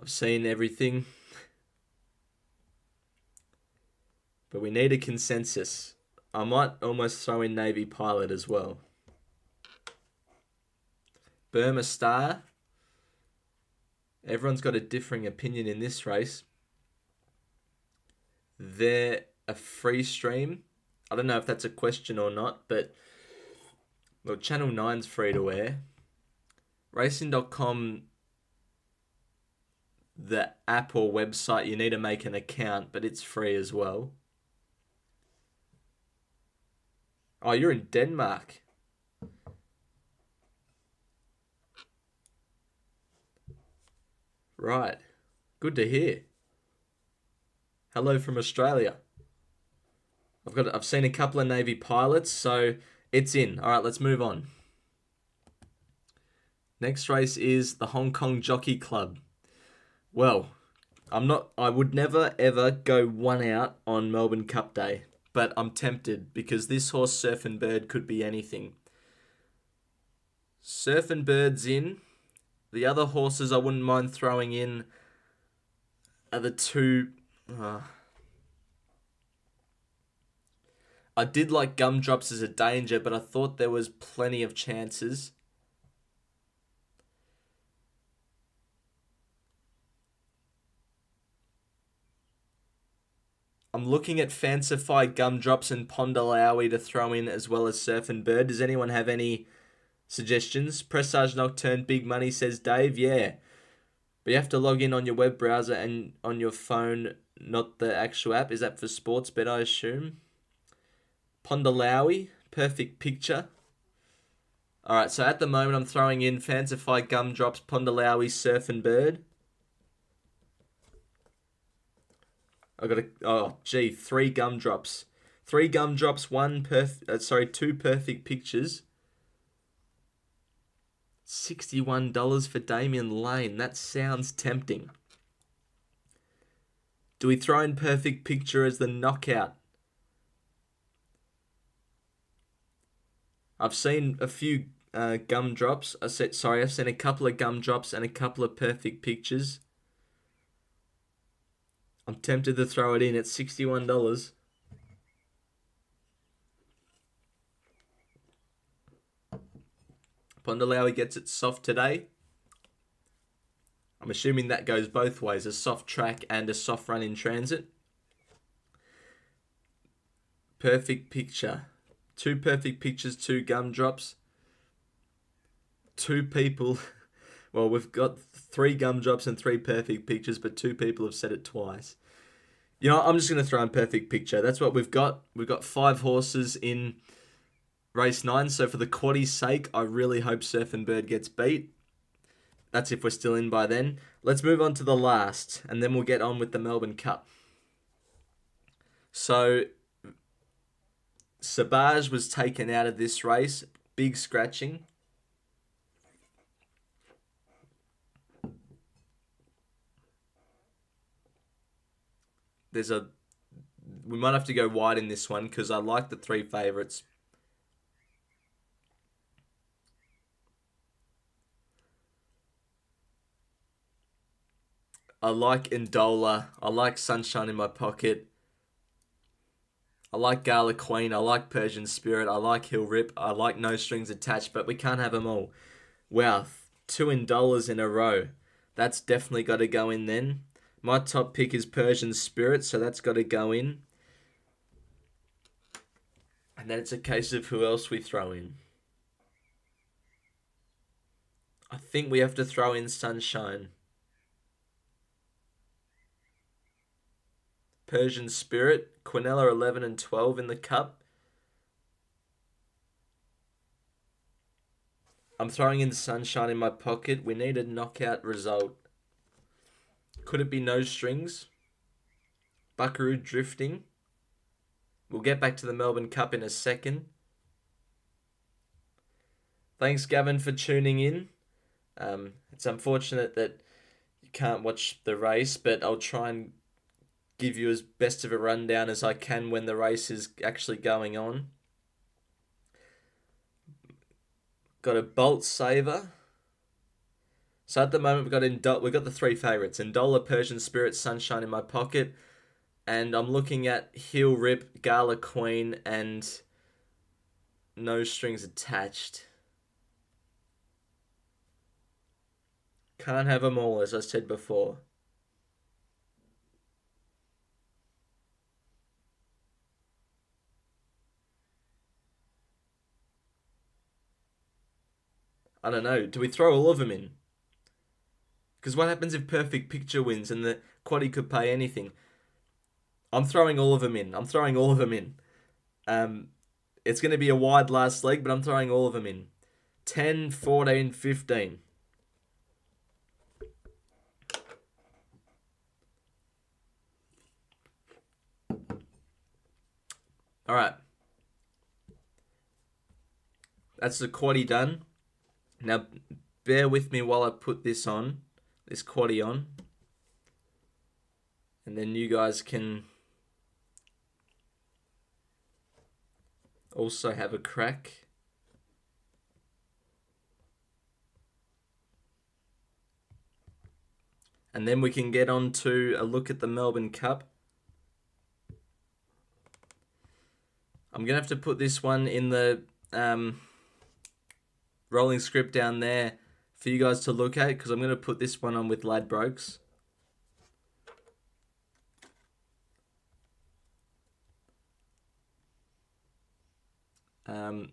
I've seen everything. But we need a consensus. I might almost throw in Navy Pilot as well. Burma Star. Everyone's got a differing opinion in this race. They're a free stream. I don't know if that's a question or not, but well, Channel 9's free to air. Racing.com, the app or website, you need to make an account, but it's free as well. Oh, you're in Denmark. Right. Good to hear. Hello from Australia. I've seen a couple of Navy Pilots, so it's in. All right, let's move on. Next race is the Hong Kong Jockey Club. Well, I would never ever go one out on Melbourne Cup Day, but I'm tempted because this horse Surf and Bird could be anything. Surf and Bird's in. The other horses I wouldn't mind throwing in are the two. I did like Gumdrops as a danger, but I thought there was plenty of chances. I'm looking at Fancify, Gumdrops and Pondalawi to throw in as well as Surf and Bird. Does anyone have any suggestions? Presage Nocturne, big money, says Dave. Yeah. But you have to log in on your web browser and on your phone, not the actual app. Is that for sports bet, I assume? Pondalawi, perfect picture. Alright, so at the moment I'm throwing in Fancify, Gumdrops, Pondalawi, Surf and Bird. I got 3 Gumdrops. 3 Gumdrops, 2 perfect pictures. $61 for Damien Lane. That sounds tempting. Do we throw in perfect picture as the knockout? I've seen a few Gumdrops. I've seen a couple of Gumdrops and a couple of perfect pictures. I'm tempted to throw it in at $61. Pondalawi gets it soft today. I'm assuming that goes both ways, a soft track and a soft run in transit. Perfect picture. 2 perfect pictures, 2 gumdrops. 2 people. Well, we've got 3 gumdrops and 3 perfect pictures, but 2 people have said it twice. You know, I'm just going to throw in perfect picture. That's what we've got. We've got 5 horses in race 9. So for the quaddie's sake, I really hope Surf and Bird gets beat. That's if we're still in by then. Let's move on to the last, and then we'll get on with the Melbourne Cup. So Sabaj was taken out of this race. Big scratching. We might have to go wide in this one because I like the 3 favourites. I like Indola. I like Sunshine in My Pocket. I like Gala Queen. I like Persian Spirit. I like Hill Rip. I like No Strings Attached, but we can't have them all. Wow, 2 Indolas in a row. That's definitely got to go in then. My top pick is Persian Spirit, so that's got to go in. And then it's a case of who else we throw in. I think we have to throw in Sunshine. Persian Spirit, Quinella 11 and 12 in the Cup. I'm throwing in Sunshine in My Pocket. We need a knockout result. Could it be No Strings? Buckaroo Drifting. We'll get back to the Melbourne Cup in a second. Thanks, Gavin, for tuning in. It's unfortunate that you can't watch the race, but I'll try and give you as best of a rundown as I can when the race is actually going on. Got a Bolt Saver. So at the moment we've got the 3 favourites: Indola, Persian Spirit, Sunshine in My Pocket, and I'm looking at Heel Rip, Gala Queen, and No Strings Attached. Can't have them all, as I said before. I don't know. Do we throw all of them in? Because what happens if Perfect Picture wins and the quaddie could pay anything? I'm throwing all of them in. It's going to be a wide last leg, but I'm throwing all of them in. 10, 14, 15. All right. That's the quaddie done. Now, bear with me while I put this quaddie on. And then you guys can also have a crack. And then we can get on to a look at the Melbourne Cup. I'm going to have to put this one in the rolling script down there for you guys to look at, because I'm going to put this one on with Ladbrokes. What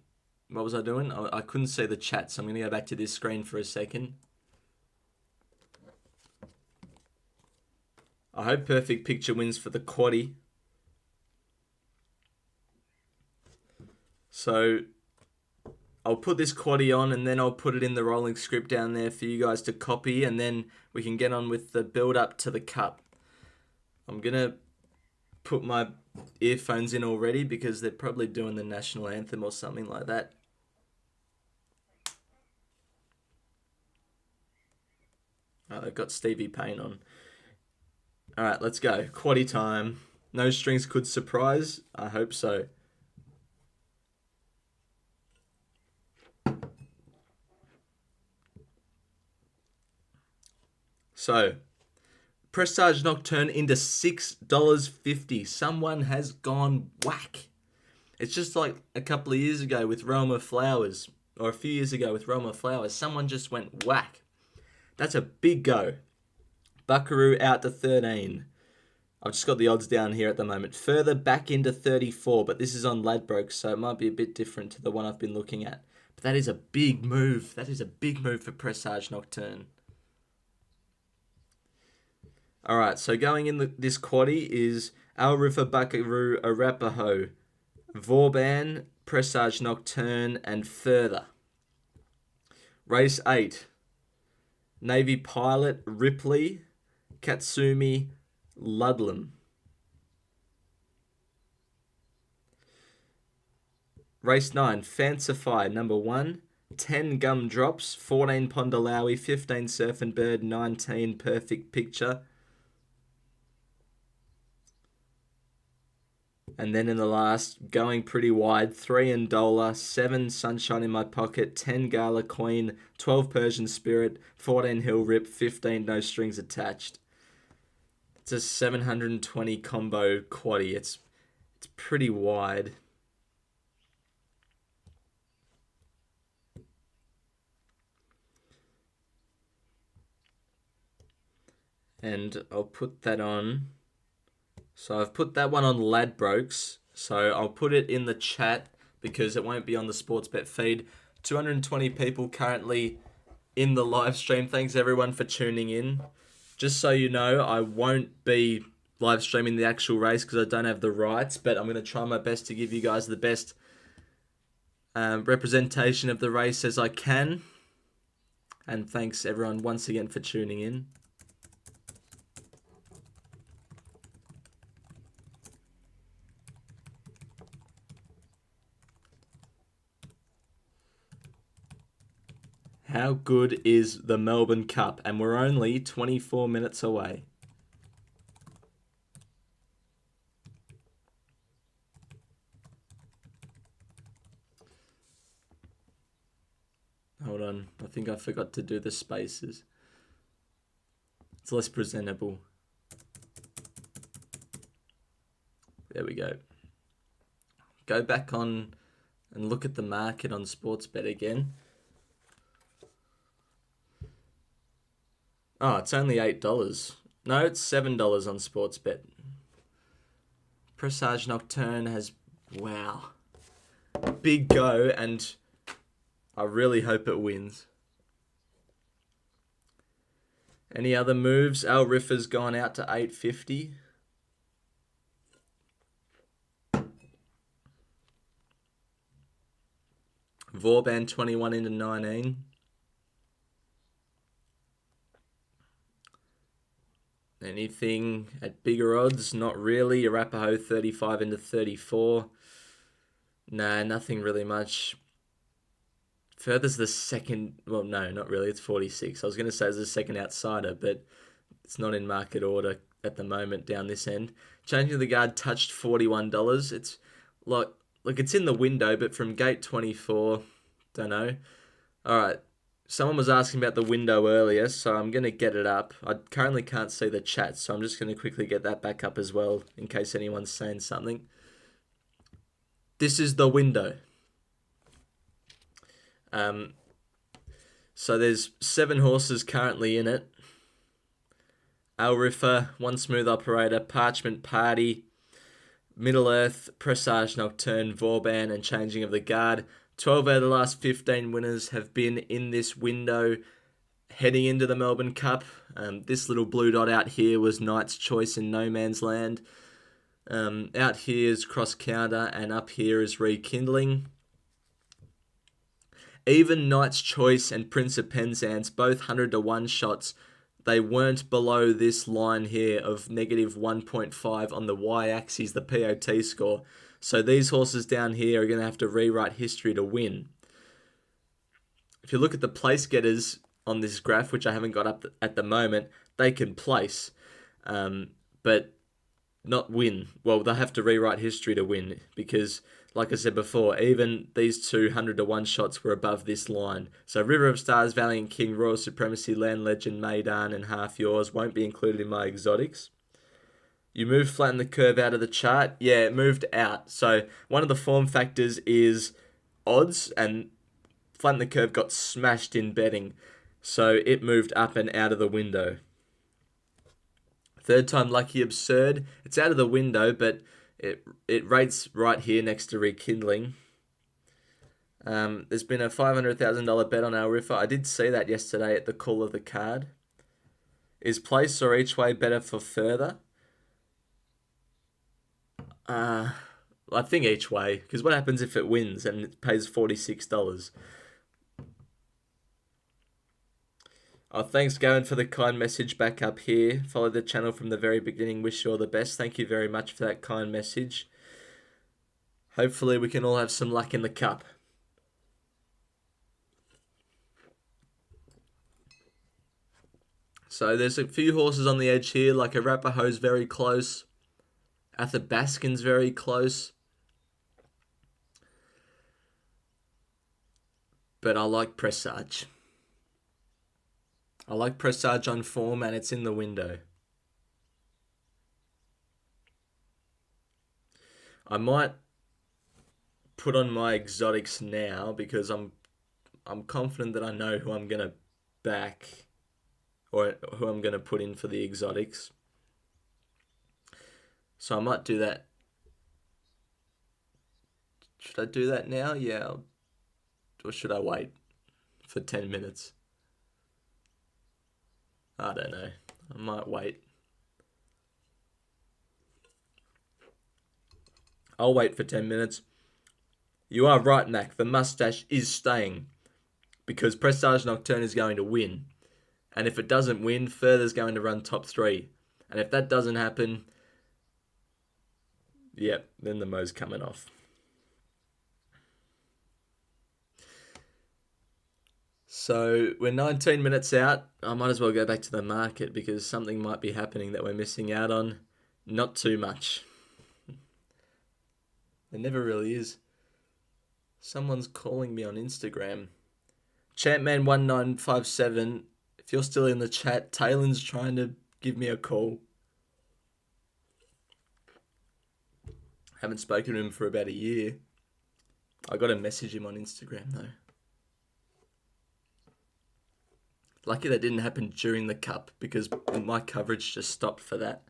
was I doing? I couldn't see the chat, so I'm going to go back to this screen for a second. I hope Perfect Picture wins for the quaddie. So I'll put this quaddie on, and then I'll put it in the rolling script down there for you guys to copy, and then we can get on with the build up to the Cup. I'm going to put my earphones in already because they're probably doing the national anthem or something like that. Oh, they've got Stevie Payne on. All right, let's go. Quaddie time. No Strings could surprise. I hope so. So, Prestige Nocturne into $6.50. Someone has gone whack. It's just like a couple of years ago with Realm of Flowers. or a few years ago with Roma Flowers, someone just went whack. That's a big go. Buckaroo out to 13. I've just got the odds down here at the moment. Further back into 34, but this is on Ladbrokes, so it might be a bit different to the one I've been looking at. But that is a big move. That is a big move for Presage Nocturne. All right, so going in this quaddie is Al River, Buckaroo, Arapaho, Vauban, Presage Nocturne, and Further. Race 8. Navy Pilot, Ripley, Katsumi, Ludlam. Race 9, Fancify, number 1, 10 Gumdrops, 14 Pondalawi, 15 Surf and Bird, 19 Perfect Picture. And then in the last, going pretty wide, 3 Ndola, 7 Sunshine in My Pocket, 10 Gala Queen, 12 Persian Spirit, 14 Hill Rip, 15 No Strings Attached. It's a 720 combo quaddie. It's pretty wide. And I'll put that on. So I've put that one on Ladbrokes. So I'll put it in the chat because it won't be on the Sportsbet feed. 220 people currently in the live stream. Thanks everyone for tuning in. Just so you know, I won't be live streaming the actual race because I don't have the rights, but I'm going to try my best to give you guys the best representation of the race as I can. And thanks everyone once again for tuning in. How good is the Melbourne Cup? And we're only 24 minutes away. Hold on. I think I forgot to do the spaces. It's less presentable. There we go. Go back on and look at the market on Sportsbet again. Oh, it's only $8. No, it's $7 on Sportsbet. Presage Nocturne has, wow, big go, and I really hope it wins. Any other moves? Al Riffer's gone out to $8.50. Vauban 21 into 19. Anything at bigger odds? Not really. Arapaho 35 into 34. Nah, nothing really much. Further's the second. Well, no, not really. It's 46. I was going to say it's the second outsider, but it's not in market order at the moment down this end. Changing the guard touched $41. It's look, it's in the window, but from gate 24, don't know. All right. Someone was asking about the window earlier, so I'm going to get it up. I currently can't see the chat, so I'm just going to quickly get that back up as well, in case anyone's saying something. This is the window. So there's 7 horses currently in it. Al Riffer, One Smooth Operator, Parchment Party, Middle Earth, Presage Nocturne, Vauban, and Changing of the Guard. 12 out of the last 15 winners have been in this window heading into the Melbourne Cup. This little blue dot out here was Knight's Choice in No Man's Land. Out here is Cross Counter, and up here is Rekindling. Even Knight's Choice and Prince of Penzance, both 100 to 1 shots, they weren't below this line here of negative 1.5 on the y-axis, the POT score. So these horses down here are going to have to rewrite history to win. If you look at the place getters on this graph, which I haven't got up at the moment, they can place, but not win. Well, they'll have to rewrite history to win because, like I said before, even these 200 to 1 shots were above this line. So River of Stars, Valiant King, Royal Supremacy, Land Legend, Maidan, and Half Yours won't be included in my exotics. You move flatten the curve out of the chart. Yeah, it moved out. So one of the form factors is odds, and Flatten the Curve got smashed in betting, so it moved up and out of the window. Third time lucky absurd. It's out of the window, but it rates right here next to rekindling. There's been a $500,000 bet on our Riffer. I did see that yesterday at the call of the card. Is place or each way better for further? I think each way, because what happens if it wins and it pays $46? Oh, thanks, Gavin, for the kind message back up here. Follow the channel from the very beginning. Wish you all the best. Thank you very much for that kind message. Hopefully we can all have some luck in the cup. So there's a few horses on the edge here, like Arapahoe's very close. Athabascan's very close. But I like Presage. I like Presage on form, and it's in the window. I might put on my exotics now because I'm confident that I know who I'm gonna back or who I'm gonna put in for the exotics. So I might do that. Should I do that now? Yeah. Or should I wait for 10 minutes? I don't know. I might wait. I'll wait for 10 minutes. You are right, Mac. The mustache is staying because Prestige Nocturne is going to win. And if it doesn't win, Further's going to run top 3. And if that doesn't happen, yep, then the Mo's coming off. So we're 19 minutes out. I might as well go back to the market because something might be happening that we're missing out on. Not too much. There never really is. Someone's calling me on Instagram. Champman1957, if you're still in the chat, Taylor's trying to give me a call. Haven't spoken to him for about a year. I got to message him on Instagram though. Lucky that didn't happen during the cup because my coverage just stopped for that.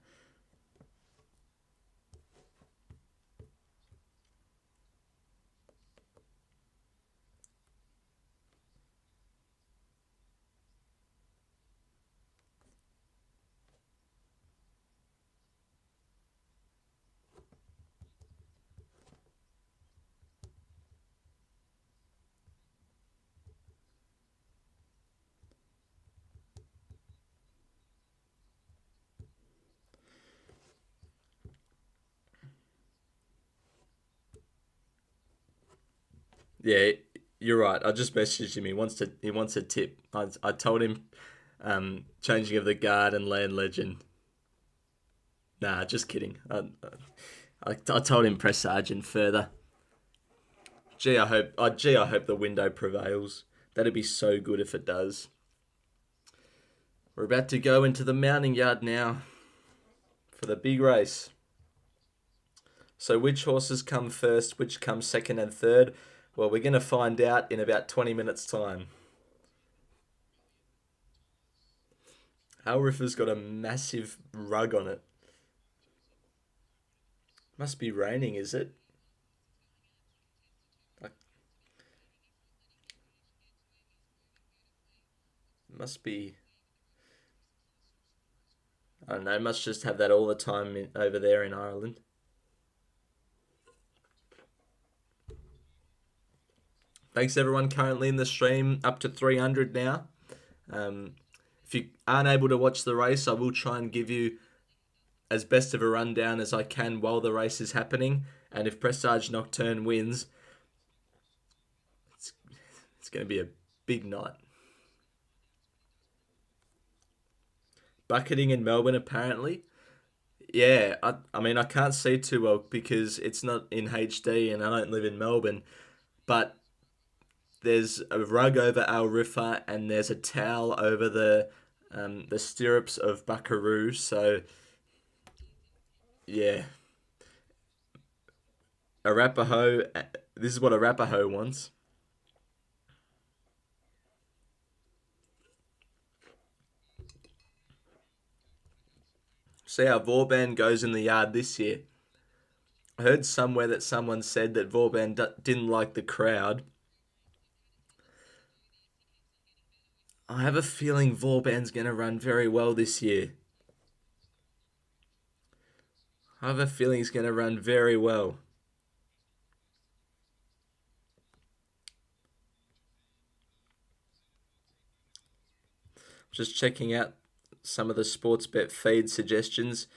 Yeah, you're right. I just messaged him. He wants a tip. I told him changing of the guard and land legend. Nah, just kidding. I told him press sergeant further. Gee, I hope the window prevails. That'd be so good if it does. We're about to go into the mounting yard now for the big race. So which horses come first, which comes second and third? Well, we're going to find out in about 20 minutes' time. Our Riffer's got a massive rug on it. Must be raining, is it? Must be. I don't know. Must just have that all the time over there in Ireland. Thanks everyone currently in the stream, up to 300 now. If you aren't able to watch the race, I will try and give you as best of a rundown as I can while the race is happening. And if Prestige Nocturne wins, it's going to be a big night. Bucketing in Melbourne, apparently. Yeah, I mean, I can't see too well because it's not in HD and I don't live in Melbourne. But there's a rug over our Riffer and there's a towel over the stirrups of Buckaroo. So, yeah. Arapahoe, this is what Arapahoe wants. See how Vauban goes in the yard this year. I heard somewhere that someone said that Vauban didn't like the crowd. I have a feeling Vauban's going to run very well this year. I have a feeling he's going to run very well. Just checking out some of the Sportsbet feed suggestions.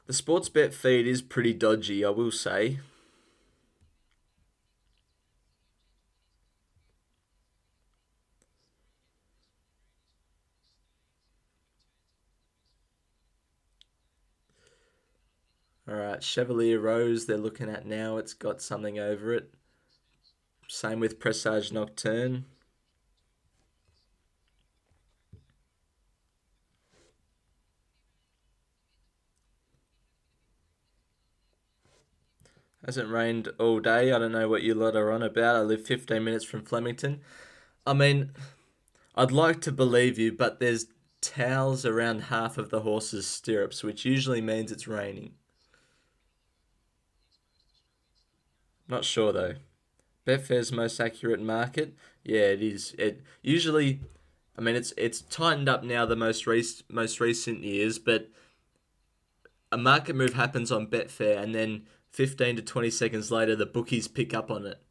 The Sportsbet feed is pretty dodgy, I will say. Alright, Chevalier Rose they're looking at now. It's got something over it. Same with Presage Nocturne. Hasn't rained all day. I don't know what you lot are on about. I live 15 minutes from Flemington. I mean, I'd like to believe you, but there's towels around half of the horse's stirrups, which usually means it's raining. Not sure though. Betfair's most accurate market. Yeah, it is. It usually, I mean, it's tightened up now the most recent years, but a market move happens on Betfair, and then 15 to 20 seconds later, the bookies pick up on it.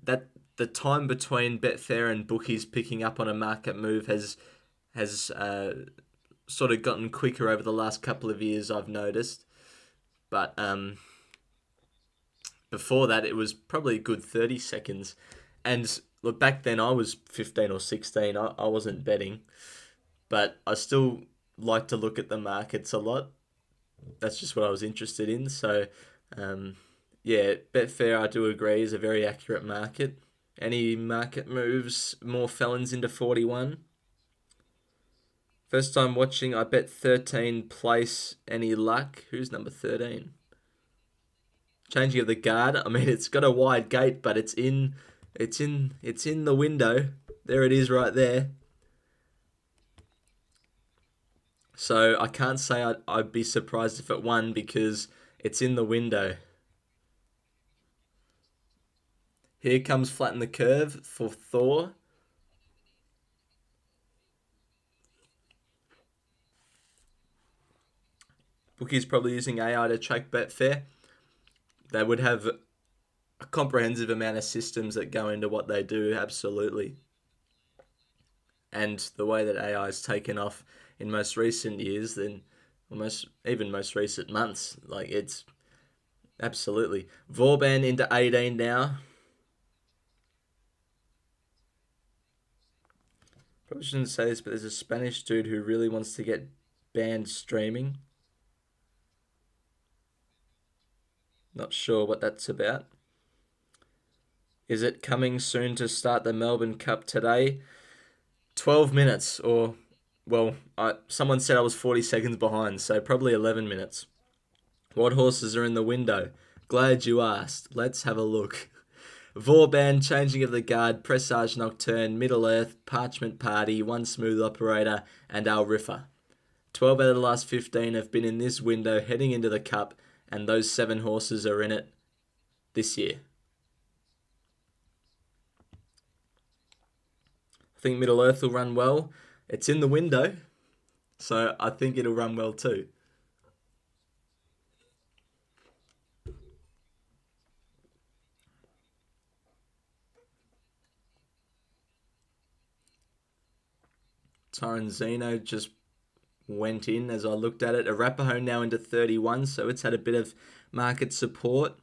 That the time between Betfair and bookies picking up on a market move has sort of gotten quicker over the last couple of years. I've noticed, but before that, it was probably a good 30 seconds. And look, back then I was 15 or 16. I wasn't betting, but I still like to look at the markets a lot. That's just what I was interested in. So, yeah, Betfair, I do agree, is a very accurate market. Any market moves more felons into 41? First time watching, I bet 13 place. Any luck? Who's number 13? Changing of the guard. I mean, it's got a wide gate, but it's in the window. There it is right there. So I can't say I'd be surprised if it won because it's in the window. Here comes Flatten the Curve for Thor. Bookie's probably using AI to track Betfair. They would have a comprehensive amount of systems that go into what they do, absolutely. And the way that AI has taken off in most recent years, then almost even most recent months, like it's absolutely. Vauban into 18 now. Probably shouldn't say this, but there's a Spanish dude who really wants to get banned streaming. Not sure what that's about. Is it coming soon to start the Melbourne Cup today? 12 minutes, or, well, someone said I was 40 seconds behind, so probably 11 minutes. What horses are in the window? Glad you asked. Let's have a look. Vauban, Changing of the Guard, Presage Nocturne, Middle Earth, Parchment Party, One Smooth Operator, and Al Riffa. 12 out of the last 15 have been in this window heading into the Cup, and those 7 horses are in it this year. I think Middle Earth will run well. It's in the window, so I think it'll run well too. Torrenzino just went in as I looked at it. Arapaho now into 31, so it's had a bit of market support.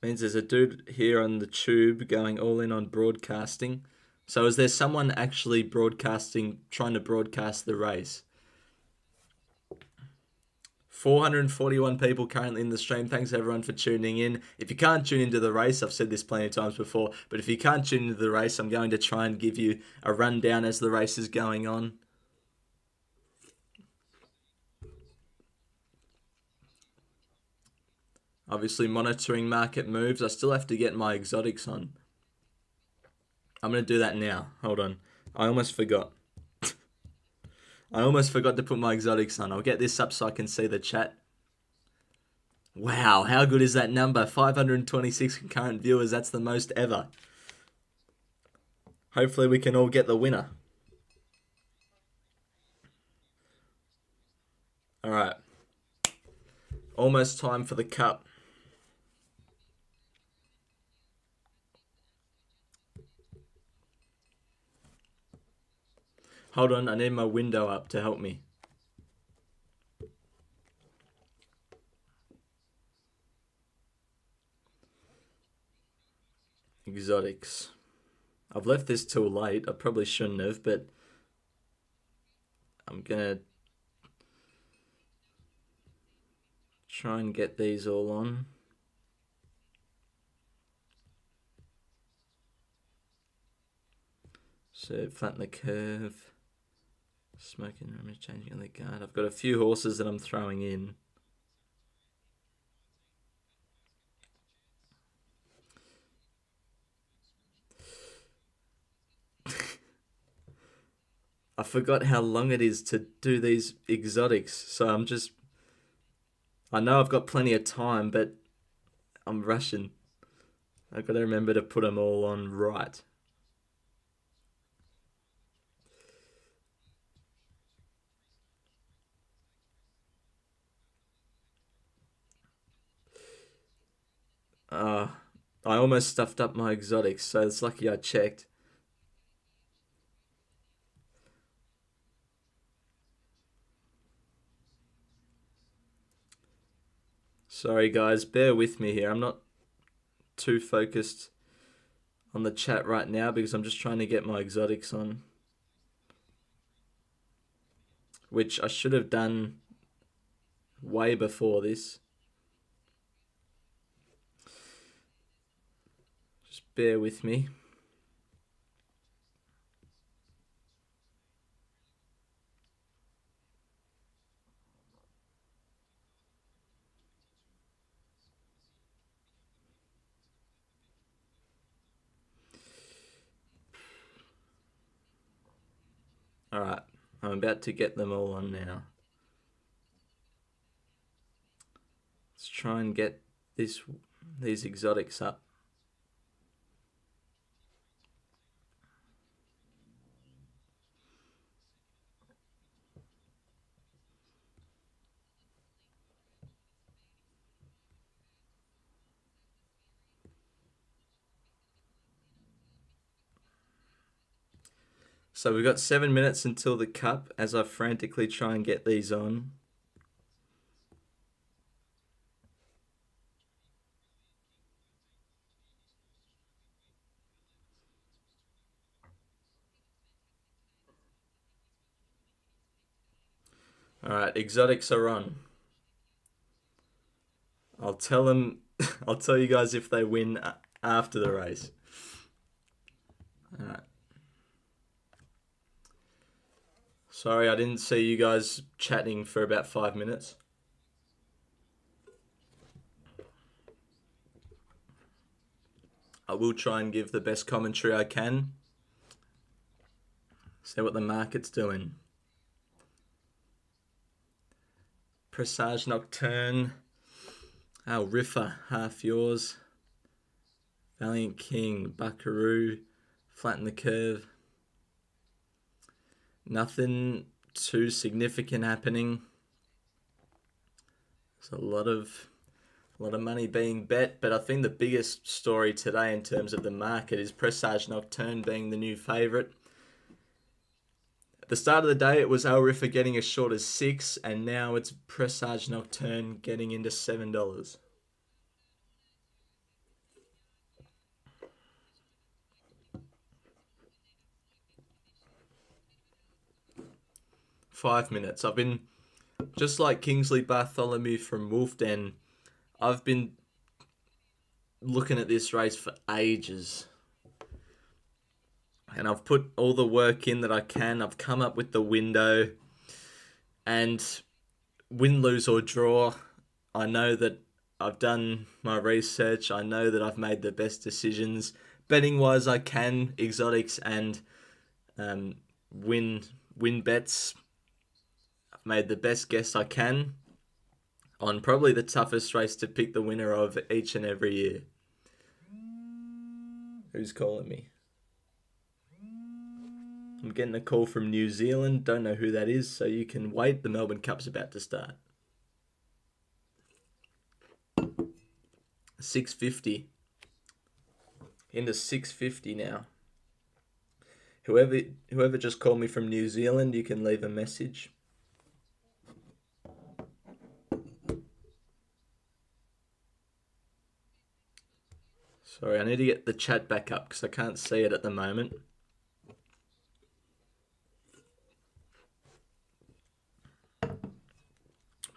Means there's a dude here on the tube going all in on broadcasting. So is there someone actually trying to broadcast the race? 441 people currently in the stream. Thanks everyone for tuning in. If you can't tune into the race, I've said this plenty of times before, but if you can't tune into the race, I'm going to try and give you a rundown as the race is going on. Obviously monitoring market moves. I still have to get my exotics on. I'm going to do that now. Hold on. I almost forgot. I almost forgot to put my exotics on. I'll get this up so I can see the chat. Wow, how good is that number? 526 concurrent viewers. That's the most ever. Hopefully we can all get the winner. All right. Almost time for the cup. Hold on, I need my window up to help me. Exotics. I've left this till late. I probably shouldn't have, but I'm gonna try and get these all on. So flatten the curve. Smoking room is changing on the guard. I've got a few horses that I'm throwing in. I forgot how long it is to do these exotics, so I know I've got plenty of time, but I'm rushing. I've got to remember to put them all on right. I almost stuffed up my exotics, so it's lucky I checked. Sorry guys, bear with me here. I'm not too focused on the chat right now because I'm just trying to get my exotics on. Which I should have done way before this. Just bear with me. Alright, I'm about to get them all on now. Let's try and get these exotics up. So we've got 7 minutes until the cup as I frantically try and get these on. Alright, exotics are on. I'll tell them, I'll tell you guys if they win after the race. Alright. Sorry, I didn't see you guys chatting for about 5 minutes. I will try and give the best commentary I can. See what the market's doing. Presage Nocturne. Oh, Riffer, half yours. Valiant King, Buckaroo, Flatten the Curve. Nothing too significant happening. There's a lot of money being bet, but I think the biggest story today in terms of the market is Presage Nocturne being the new favourite. At the start of the day, it was El Riffer getting as short as $6, and now it's Presage Nocturne getting into $7. Five minutes. I've been, just like Kingsley Bartholomew from Wolf Den, I've been looking at this race for ages. And I've put all the work in that I can. I've come up with the window. And win, lose or draw, I know that I've done my research. I know that I've made the best decisions. Betting wise, I can. Exotics and um, win bets. I've made the best guess I can on probably the toughest race to pick the winner of each and every year. Who's calling me? I'm getting a call from New Zealand. Don't know who that is, so you can wait. The Melbourne Cup's about to start. 6:50. Into 6:50 now. Whoever just called me from New Zealand, you can leave a message. Sorry, I need to get the chat back up because I can't see it at the moment.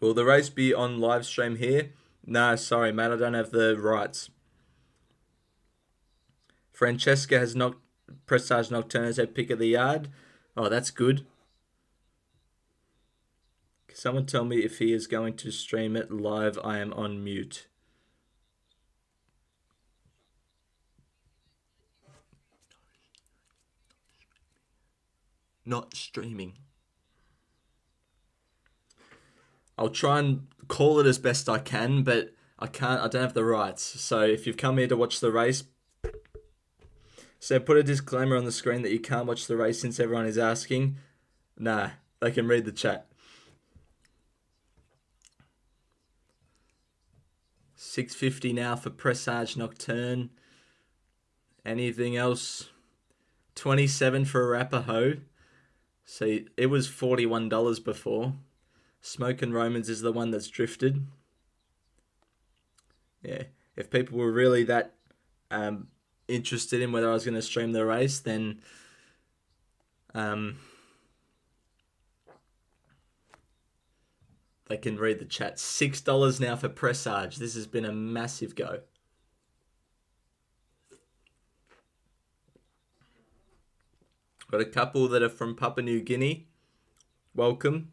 Will the race be on live stream here? No, sorry, mate, I don't have the rights. Francesca has knocked Presage Nocturne as her pick of the yard. Oh, that's good. Can someone tell me if he is going to stream it live? I am on mute. Not streaming. I'll try and call it as best I can, but I don't have the rights. So if you've come here to watch the race, so put a disclaimer on the screen that you can't watch the race since everyone is asking. Nah, they can read the chat. 6:50 now for Presage Nocturne. Anything else? 27 for Arapaho. So it was $41 before. Smokin' Romans is the one that's drifted. Yeah, if people were really that interested in whether I was going to stream the race, then they can read the chat. $6 now for Presage. This has been a massive go. Got a couple that are from Papua New Guinea. Welcome.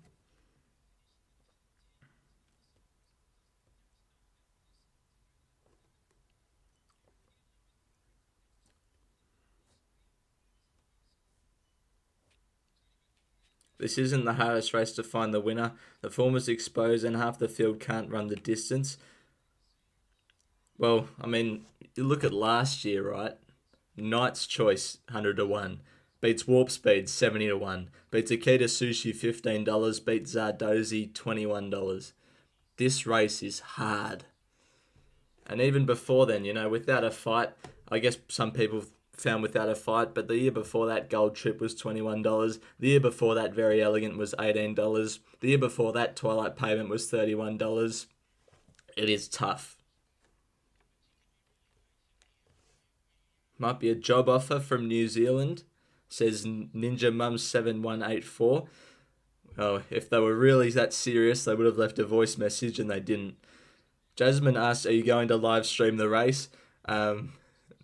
This isn't the hardest race to find the winner. The form is exposed and half the field can't run the distance. Well, I mean, you look at last year, right? Knight's Choice, 100 to 1. Beats Warp Speed, 70 to 1. Beats Akita Sushi, $15. Beats Zardozi, $21. This race is hard. And even before then, without a fight, I guess some people found without a fight, but the year before that, Gold Trip was $21. The year before that, Very Elegant was $18. The year before that, Twilight Payment was $31. It is tough. Might be a job offer from New Zealand, says Ninja Mum 7184. Oh, if they were really that serious, they would have left a voice message and they didn't. Jasmine asked, are you going to live stream the race?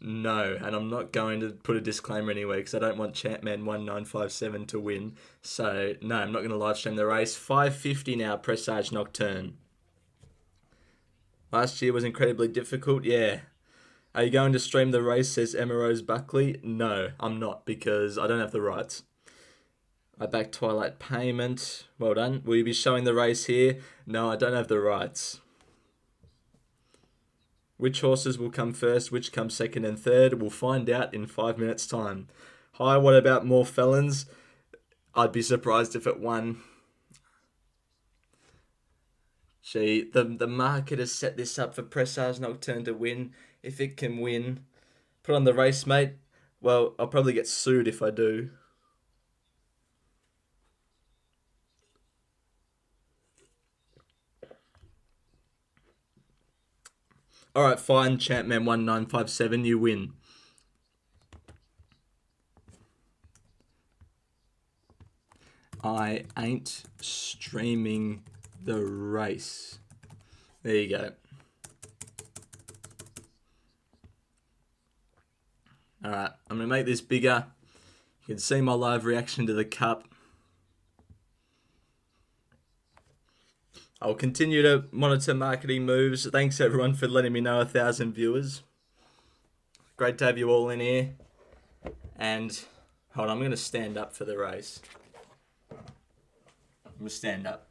No, and I'm not going to put a disclaimer anywhere because I don't want Champman 1957 to win. So, no, I'm not going to live stream the race. 5:50 now, Presage Nocturne. Last year was incredibly difficult, yeah. Are you going to stream the race, says Emma Rose Buckley? No, I'm not because I don't have the rights. I backed Twilight Payment. Well done. Will you be showing the race here? No, I don't have the rights. Which horses will come first, which come second and third? We'll find out in 5 minutes' time. Hi, what about more felons? I'd be surprised if it won. Gee, the market has set this up for Presage Nocturne to win. If it can win, put on the race, mate. Well, I'll probably get sued if I do. Alright, fine, Champman 1957, you win. I ain't streaming the race. There you go. Alright, I'm going to make this bigger. You can see my live reaction to the cup. I'll continue to monitor marketing moves. Thanks everyone for letting me know 1,000 viewers. Great to have you all in here. And hold on, I'm going to stand up for the race. I'm going to stand up.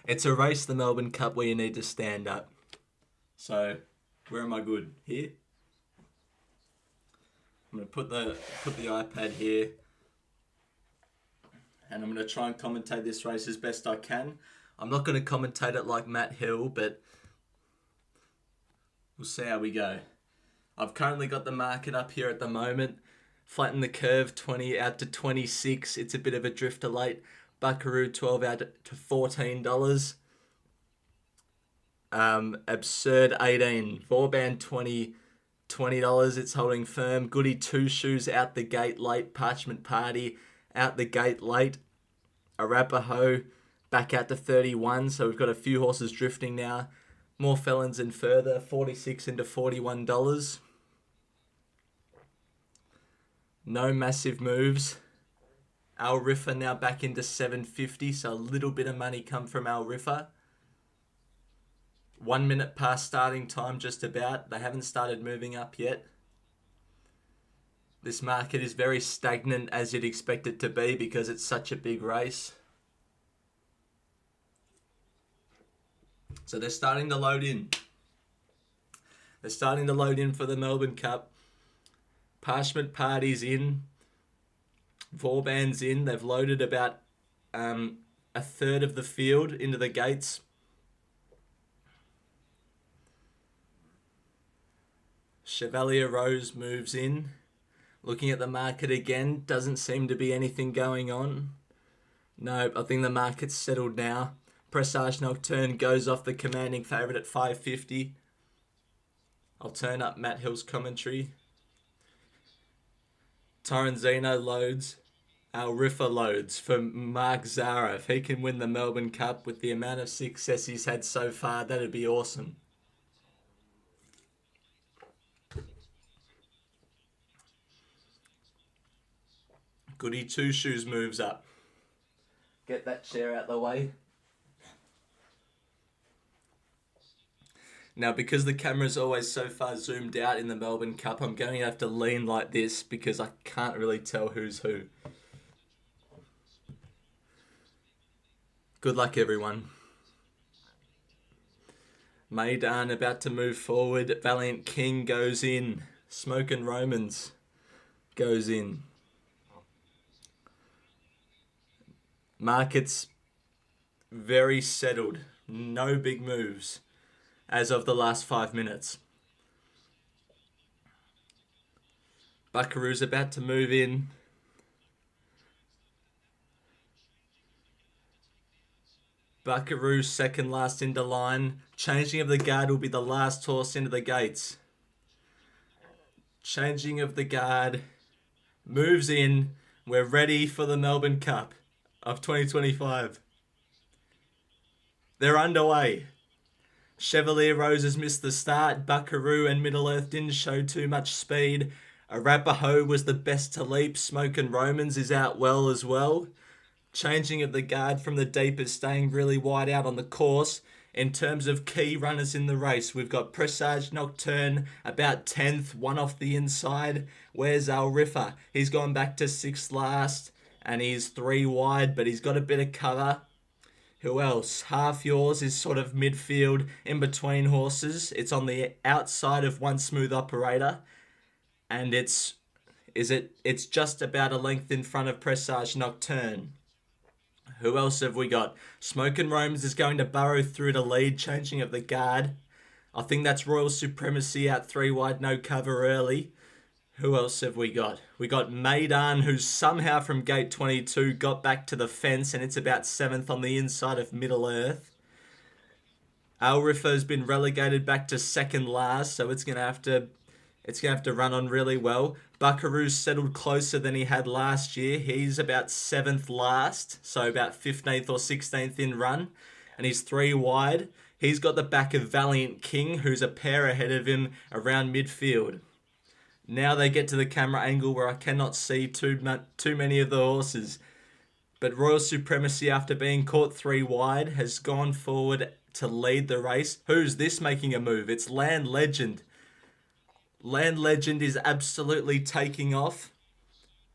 It's a race, the Melbourne Cup, where you need to stand up. So, where am I good? Here? I'm going to put the iPad here. And I'm going to try and commentate this race as best I can. I'm not going to commentate it like Matt Hill, but we'll see how we go. I've currently got the market up here at the moment. Flatten the curve, 20 out to 26. It's a bit of a drifter late. Buckaroo, 12 out to $14. Absurd, 18. Vauban, $20. It's holding firm. Goody, 2 shoes out the gate late. Parchment Party, out the gate late. Arapaho, back out to 31. So we've got a few horses drifting now. More Felons and Further, 46 into $41. No massive moves. Al Riffa now back into $7.50, so a little bit of money come from Al Riffa. 1 minute past starting time, just about. They haven't started moving up yet. This market is very stagnant, as you'd expect it to be, because it's such a big race. So they're starting to load in. They're starting to load in for the Melbourne Cup. Parchment Party's in. Vauban's in. They've loaded about a third of the field into the gates. Chevalier Rose moves in. Looking at the market again, doesn't seem to be anything going on. No, I think the market's settled now. Presage Nocturne goes off the commanding favourite at $5.50. I'll turn up Matt Hill's commentary. Torrenzino loads. Al Riffa loads for Mark Zara. If he can win the Melbourne Cup with the amount of success he's had so far, that'd be awesome. Goody, 2 shoes moves up. Get that chair out the way. Now, because the camera's always so far zoomed out in the Melbourne Cup, I'm going to have to lean like this because I can't really tell who's who. Good luck, everyone. Maidan about to move forward. Valiant King goes in. Smokin' Romans goes in. Market's very settled. No big moves as of the last 5 minutes. Buckaroo's about to move in. Buckaroo second last into line. Changing of the guard will be the last horse into the gates. Changing of the guard. Moves in. We're ready for the Melbourne Cup of 2025. They're underway. Chevalier Rose has missed the start. Buckaroo and Middle Earth didn't show too much speed. Arapaho was the best to leap. Smokin' Romans is out well as well. Changing of the guard from the deep is staying really wide out on the course. In terms of key runners in the race, we've got Presage Nocturne about 10th, one off the inside. Where's Al Riffa? He's gone back to 6th last and he's 3 wide, but he's got a bit of cover. Who else? Half Yours is sort of midfield in between horses. It's on the outside of One Smooth Operator. And it's just about a length in front of Presage Nocturne. Who else have we got? Smokin' Romans is going to burrow through to lead, changing of the guard. I think that's Royal Supremacy out 3 wide, no cover early. Who else have we got? We got Maidan, who's somehow from gate 22 got back to the fence, and it's about 7th on the inside of Middle Earth. Al Riffa has been relegated back to 2nd last, so it's gonna have to run on really well. Buckaroo's settled closer than he had last year. He's about 7th last, so about 15th or 16th in run, and he's 3 wide. He's got the back of Valiant King, who's a pair ahead of him around midfield. Now they get to the camera angle where I cannot see too many of the horses. But Royal Supremacy, after being caught 3 wide, has gone forward to lead the race. Who's this making a move? It's Land Legend. Land Legend is absolutely taking off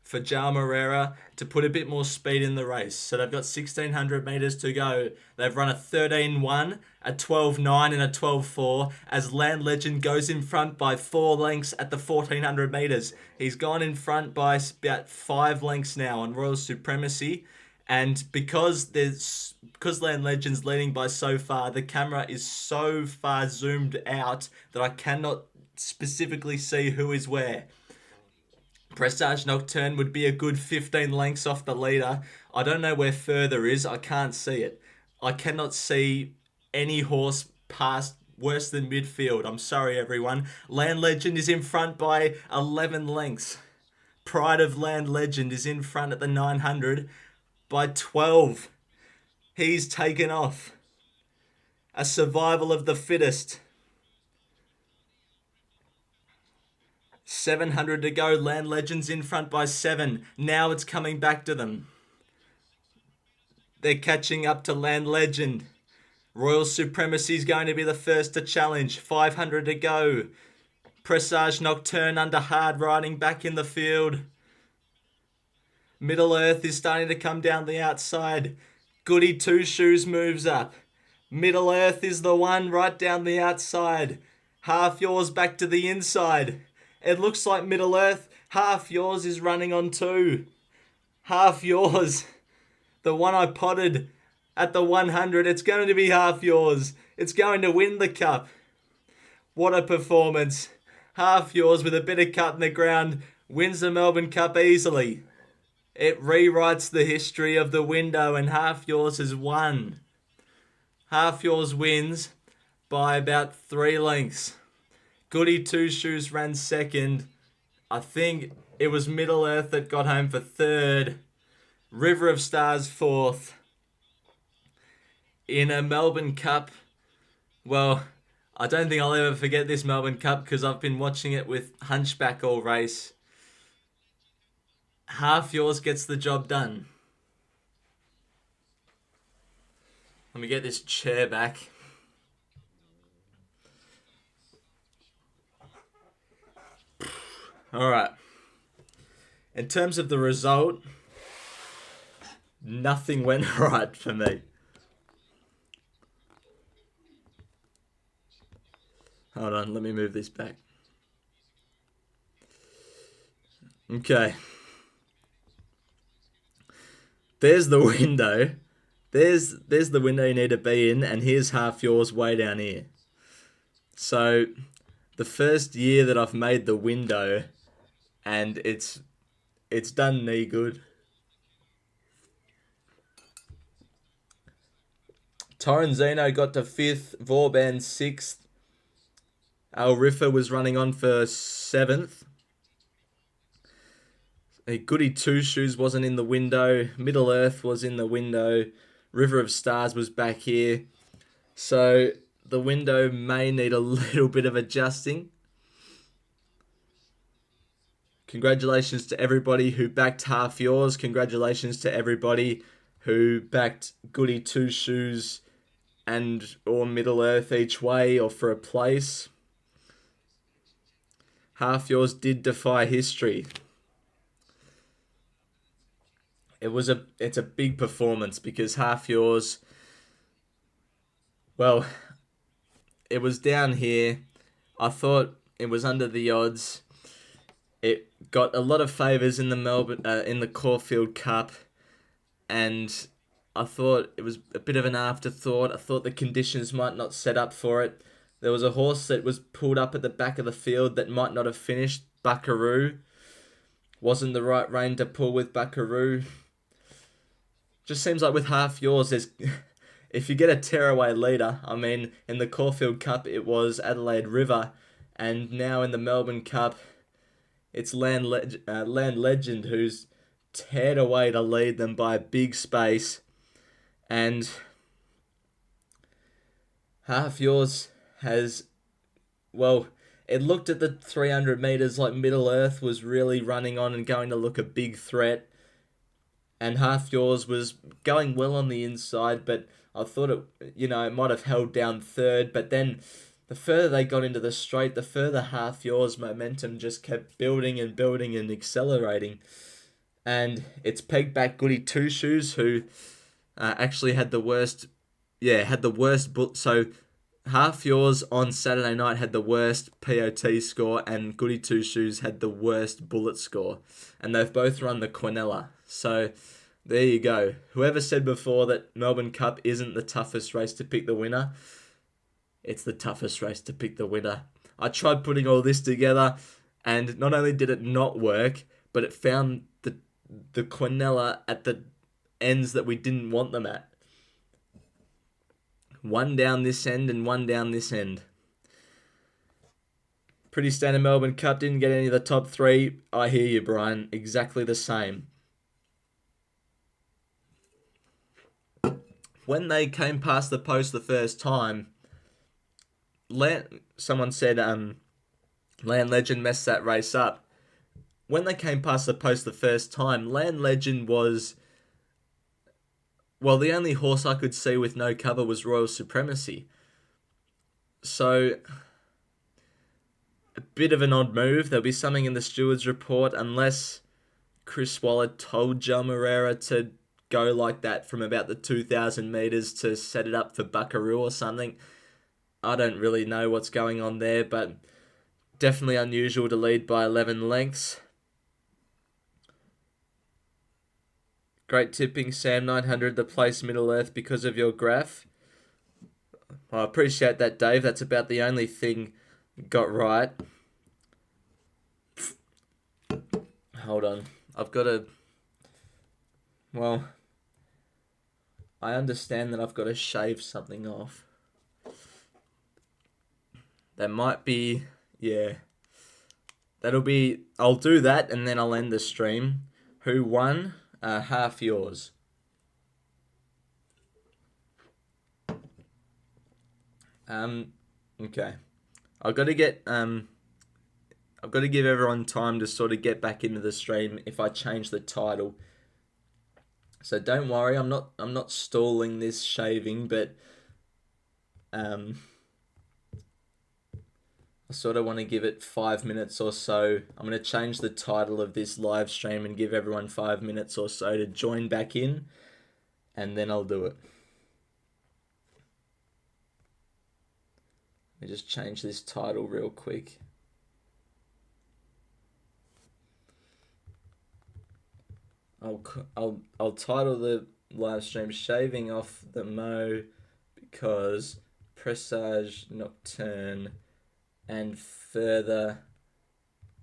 for Jao Moreira to put a bit more speed in the race. So they've got 1,600 metres to go. They've run a 13.1, a 12.9 and a 12.4 as Land Legend goes in front by 4 lengths at the 1,400 metres. He's gone in front by about 5 lengths now on Royal Supremacy. And because Land Legend's leading by so far, the camera is so far zoomed out that I cannot specifically see who is where. Presage Nocturne would be a good 15 lengths off the leader. I don't know where further is. I can't see it. I cannot see any horse past worse than midfield. I'm sorry, everyone. Land Legend is in front by 11 lengths. Pride of Land Legend is in front at the 900 by 12. He's taken off. A survival of the fittest. 700 to go. Land Legends in front by 7. Now it's coming back to them. They're catching up to Land Legend. Royal Supremacy is going to be the first to challenge. 500 to go. Presage Nocturne under hard riding back in the field. Middle Earth is starting to come down the outside. Goody Two Shoes moves up. Middle Earth is the one right down the outside. Half Yours back to the inside. It looks like Middle Earth. Half Yours is running on 2. Half Yours. The one I potted at the 100. It's going to be Half Yours. It's going to win the cup. What a performance. Half Yours with a bit of cut in the ground wins the Melbourne Cup easily. It rewrites the history of the window and Half Yours has won. Half Yours wins by about 3 lengths. Goody Two Shoes ran second. I think it was Middle Earth that got home for third. River of Stars fourth. In a Melbourne Cup, well, I don't think I'll ever forget this Melbourne Cup because I've been watching it with Hunchback all race. Half Yours gets the job done. Let me get this chair back. Alright. In terms of the result, nothing went right for me. Hold on, let me move this back. Okay. There's the window. There's the window you need to be in, and here's Half Yours way down here. So, the first year that I've made the window, and it's done me good. Torrenzino got to 5th, Vauban 6th. Al Riffa was running on for 7th. Goody Two Shoes wasn't in the window. Middle Earth was in the window. River of Stars was back here. So the window may need a little bit of adjusting. Congratulations to everybody who backed Half Yours. Congratulations to everybody who backed Goody Two Shoes and or Middle Earth each way or for a place. Half Yours did defy history. It's a big performance because Half Yours, well, it was down here. I thought it was under the odds. It got a lot of favours in the Caulfield Cup, and I thought it was a bit of an afterthought. I thought the conditions might not set up for it. There was a horse that was pulled up at the back of the field that might not have finished. Buckaroo. Wasn't the right rein to pull with Buckaroo. Just seems like with Half Yours, if you get a tearaway leader, I mean, in the Caulfield Cup it was Adelaide River, and now in the Melbourne Cup, it's Land Legend who's teared away to lead them by a big space, and Half Yours has, well, it looked at the 300 metres like Middle Earth was really running on and going to look a big threat. And Half Yours was going well on the inside, but I thought it might have held down third, but then the further they got into the straight, the further Half Yours momentum just kept building and building and accelerating. And it's pegged back Goody Two Shoes, who actually had the worst. Yeah, had the worst. So Half Yours on Saturday night had the worst POT score, and Goody Two Shoes had the worst bullet score. And they've both run the Quinella. So there you go. Whoever said before that Melbourne Cup isn't the toughest race to pick the winner, it's the toughest race to pick the winner. I tried putting all this together, and not only did it not work, but it found the Quinella at the ends that we didn't want them at. One down this end and one down this end. Pretty standard Melbourne Cup, didn't get any of the top three. I hear you, Brian. Exactly the same. When they came past the post the first time, someone said Land Legend messed that race up. When they came past the post the first time, Land Legend was... Well, the only horse I could see with no cover was Royal Supremacy. So, a bit of an odd move. There'll be something in the steward's report, unless Chris Waller told Joe Moreira to go like that from about the 2,000 metres to set it up for Buckaroo or something. I don't really know what's going on there, but definitely unusual to lead by 11 lengths. Great tipping, Sam. 900 the place Middle Earth because of your graph. I appreciate that, Dave. That's about the only thing got right. Hold on. I've got to... Well, I understand that I've got to shave something off. That might be... Yeah. That'll be... I'll do that and then I'll end the stream. Who won? Half Yours. Okay. I've got to give everyone time to sort of get back into the stream if I change the title. So don't worry, I'm not stalling this shaving, but I sort of want to give it 5 minutes or so. I'm going to change the title of this live stream and give everyone 5 minutes or so to join back in, and then I'll do it. Let me just change this title real quick. I'll title the live stream "Shaving Off the Mo" because Presage Nocturne and Further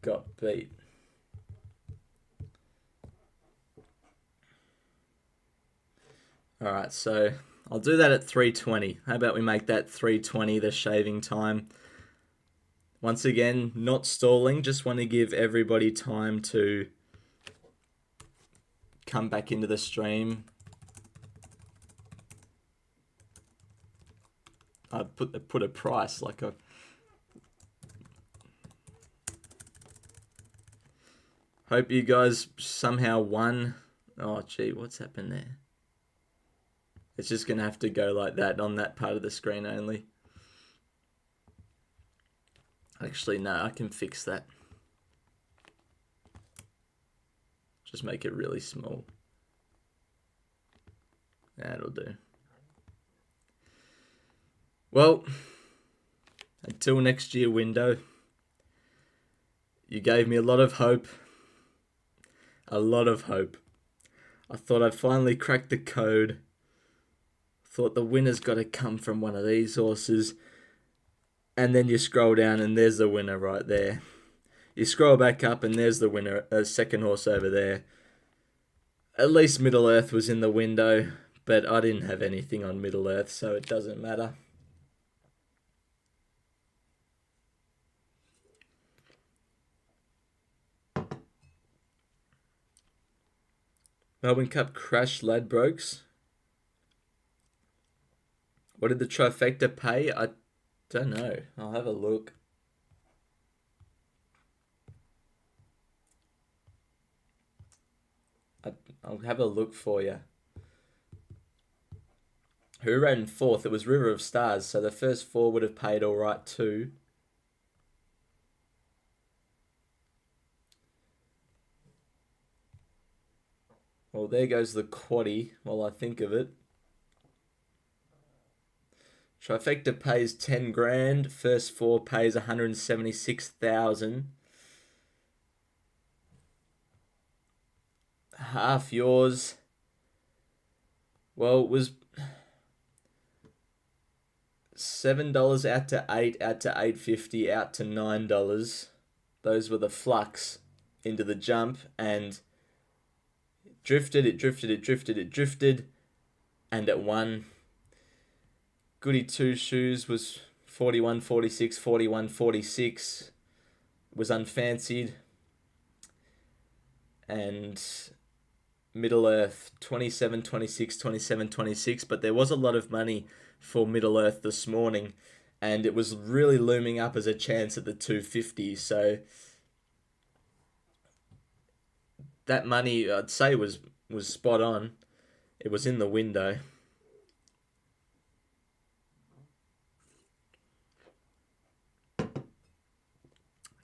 got beat. Alright, so I'll do that at 3:20. How about we make that 3:20 the shaving time? Once again, not stalling, just want to give everybody time to come back into the stream. I put a price like a... Hope you guys somehow won. Oh, gee, what's happened there? It's just going to have to go like that on that part of the screen only. Actually, no, I can fix that. Just make it really small. That'll do. Well, until next year window, you gave me a lot of hope. A lot of hope. I thought I'd finally cracked the code. Thought the winner's got to come from one of these horses. And then you scroll down and there's the winner right there. You scroll back up and there's the winner, a second horse over there. At least Middle Earth was in the window, but I didn't have anything on Middle Earth, so it doesn't matter. Melbourne Cup crash Ladbrokes. What did the trifecta pay? I don't know. I'll have a look. I'll have a look for you. Who ran in fourth? It was River of Stars, so the first four would have paid all right too. Well, there goes the quaddie while I think of it. Trifecta pays 10 grand. First four pays 176,000. Half yours. Well, it was $7 out to $8, out to $8.50, out to $9. Those were the flux into the jump, and it drifted, and it won. Goody Two Shoes was 41.46, 41.46. Was unfancied. And Middle Earth 27.26, 27.26. But there was a lot of money for Middle Earth this morning, and it was really looming up as a chance at the 250. So that money, I'd say, was spot on. It was in the window.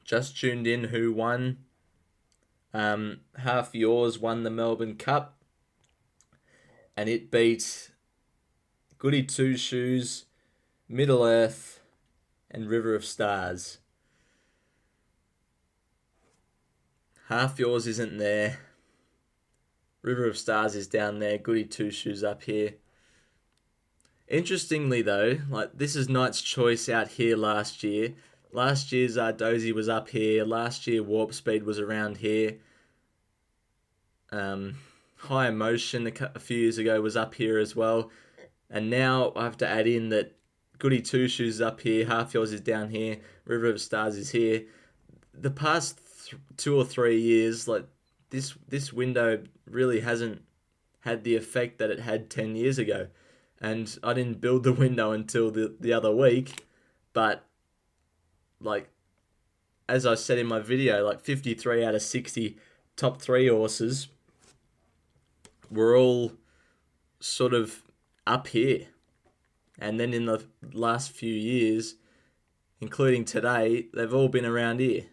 Just tuned in, who won? Half Yours won the Melbourne Cup, and it beat Goody Two Shoes, Middle Earth, and River of Stars. Half Yours isn't there. River of Stars is down there. Goody Two Shoes up here. Interestingly though, like, this is Knight's Choice out here last year. Last year's Dozy was up here. Last year Warp Speed was around here. High Emotion a few years ago was up here as well. And now I have to add in that Goody Two Shoes is up here. Half Yours is down here. River of Stars is here. The past 2 or 3 years, like, this window really hasn't had the effect that it had 10 years ago. And I didn't build the window until the other week. But, like, as I said in my video, like, 53 out of 60 top 3 horses were all sort of up here. And then in the last few years, including today, they've all been around here.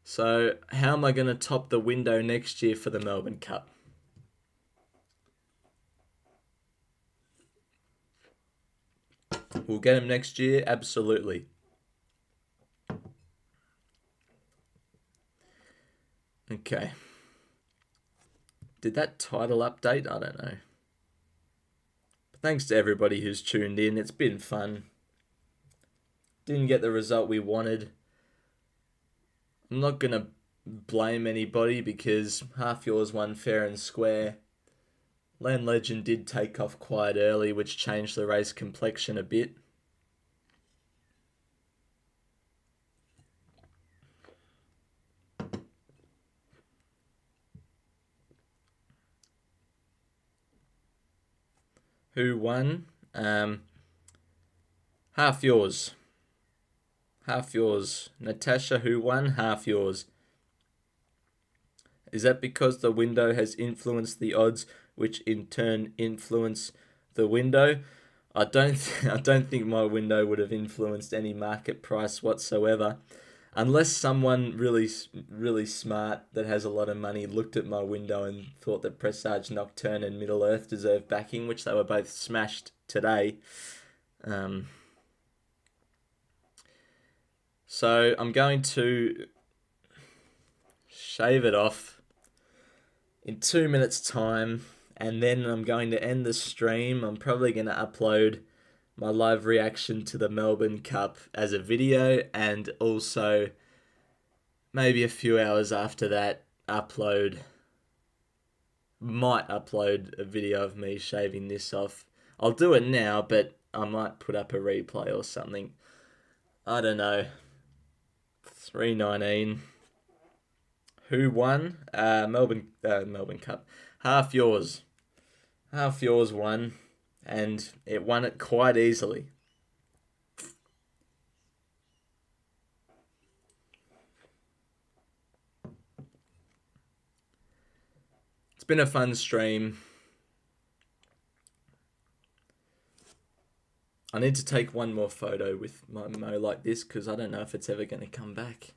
So how am I going to top the window next year for the Melbourne Cup? We'll get him next year, absolutely. Okay. Did that title update? I don't know. But thanks to everybody who's tuned in. It's been fun. Didn't get the result we wanted. I'm not going to blame anybody because Half Yours won fair and square. Land Legend did take off quite early, which changed the race complexion a bit. Who won? Half Yours. Half Yours. Natasha, who won? Half Yours. Is that because the window has influenced the odds, which in turn influence the window? I don't think my window would have influenced any market price whatsoever, unless someone really smart that has a lot of money looked at my window and thought that Presage Nocturne and Middle Earth deserve backing, which they were both smashed today. So I'm going to shave it off in 2 minutes time, and then I'm going to end the stream. I'm probably going to upload my live reaction to the Melbourne Cup as a video, and also maybe a few hours after that might upload a video of me shaving this off. I'll do it now, but I might put up a replay or something. I don't know. 3:19. Who won? Melbourne Cup. Half Yours. Half Yours won, and it won it quite easily. It's been a fun stream. I need to take one more photo with my Mo like this because I don't know if it's ever going to come back.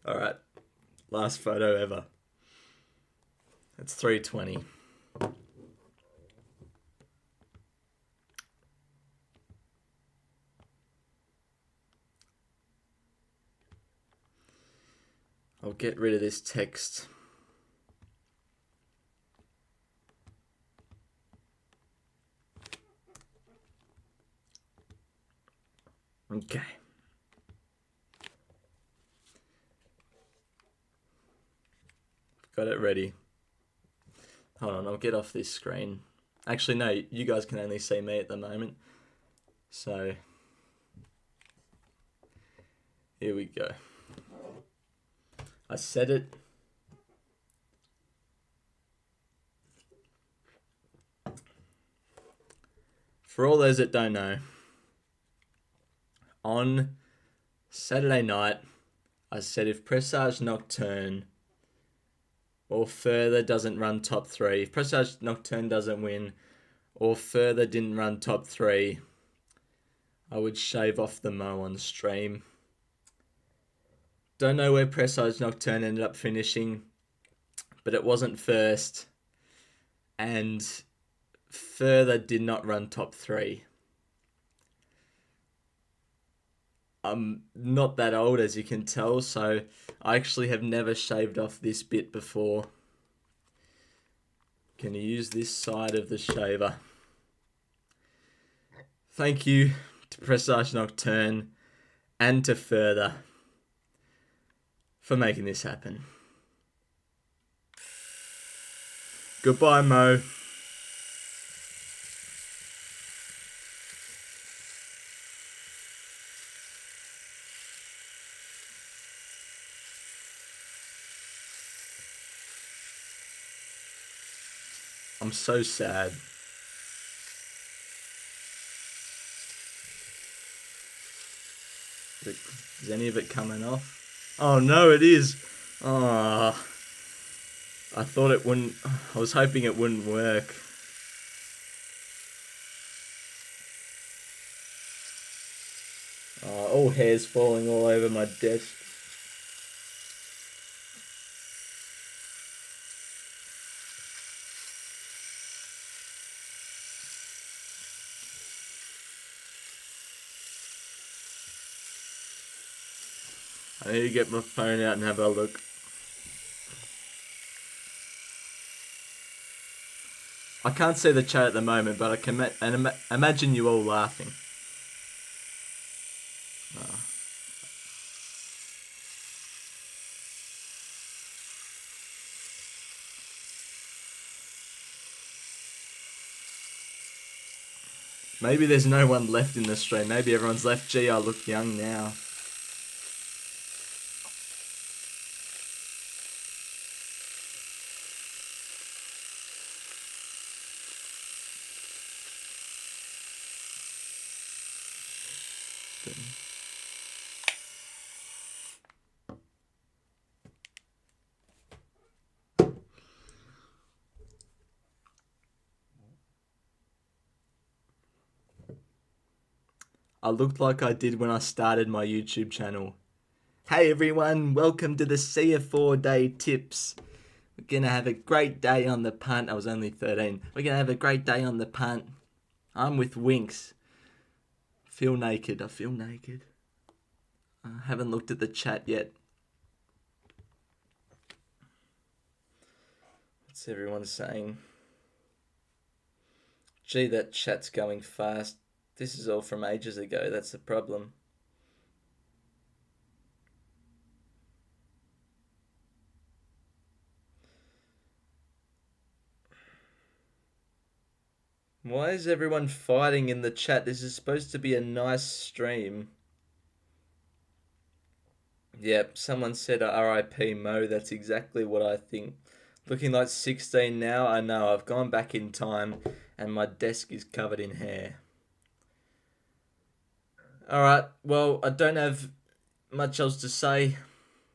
Alright, last photo ever. It's 3:20. I'll get rid of this text. Okay. Got it ready. Hold on, I'll get off this screen. Actually, no, you guys can only see me at the moment. So, here we go. I said it. For all those that don't know, on Saturday night, I said if Presage Nocturne or Further doesn't run top 3, if Presage Nocturne doesn't win or Further didn't run top 3, I would shave off the Mo on the stream. Don't know where Presage Nocturne ended up finishing, but it wasn't first, and Further did not run top 3. I'm not that old, as you can tell, so I actually have never shaved off this bit before. Can you use this side of the shaver? Thank you to Presage Nocturne and to Further for making this happen. Goodbye, Mo. I'm so sad. Is any of it coming off? Oh no, it is. Oh, I thought it wouldn't. I was hoping it wouldn't work. Oh, all hair's falling all over my desk. I need to get my phone out and have a look. I can't see the chat at the moment, but I can imagine you all laughing. Oh. Maybe there's no one left in the stream. Maybe everyone's left. Gee, I look young now. I looked like I did when I started my YouTube channel. Hey everyone, welcome to the CF4 Day Tips. We're going to have a great day on the punt. I was only 13. We're going to have a great day on the punt. I'm with Winks. Feel naked. I feel naked. I haven't looked at the chat yet. What's everyone saying? Gee, that chat's going fast. This is all from ages ago. That's the problem. Why is everyone fighting in the chat? This is supposed to be a nice stream. Yep, someone said RIP Mo. That's exactly what I think. Looking like 16 now. I know, I've gone back in time and my desk is covered in hair. Alright, well, I don't have much else to say.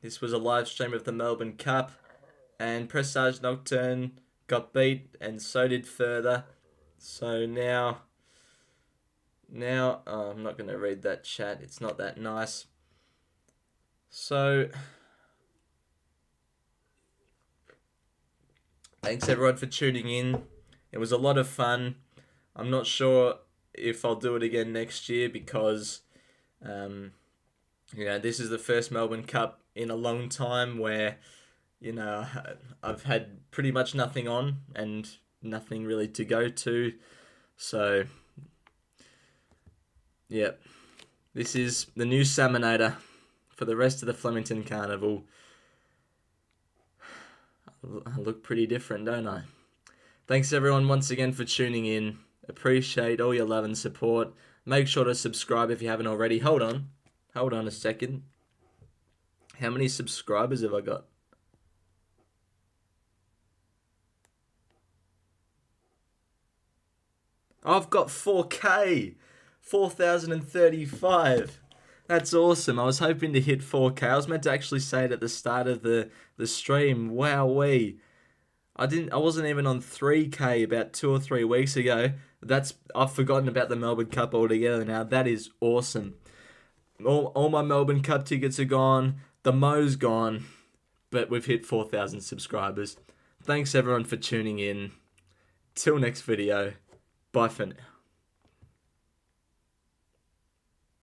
This was a live stream of the Melbourne Cup, and Presage Nocturne got beat, and so did Further. So now, oh, I'm not going to read that chat. It's not that nice. So, thanks everyone for tuning in. It was a lot of fun. I'm not sure if I'll do it again next year because, this is the first Melbourne Cup in a long time where, I've had pretty much nothing on and nothing really to go to. So, yep. This is the new Salmonator for the rest of the Flemington Carnival. I look pretty different, don't I? Thanks everyone once again for tuning in. Appreciate all your love and support. Make sure to subscribe if you haven't already. Hold on a second. How many subscribers have I got? I've got 4K. 4,035. That's awesome. I was hoping to hit 4K. I was meant to actually say it at the start of the stream. Wowee. I wasn't even on 3K about 2 or 3 weeks ago. I've forgotten about the Melbourne Cup altogether now. That is awesome. All my Melbourne Cup tickets are gone. The Mo's gone. But we've hit 4,000 subscribers. Thanks everyone for tuning in. Till next video. Bye for now.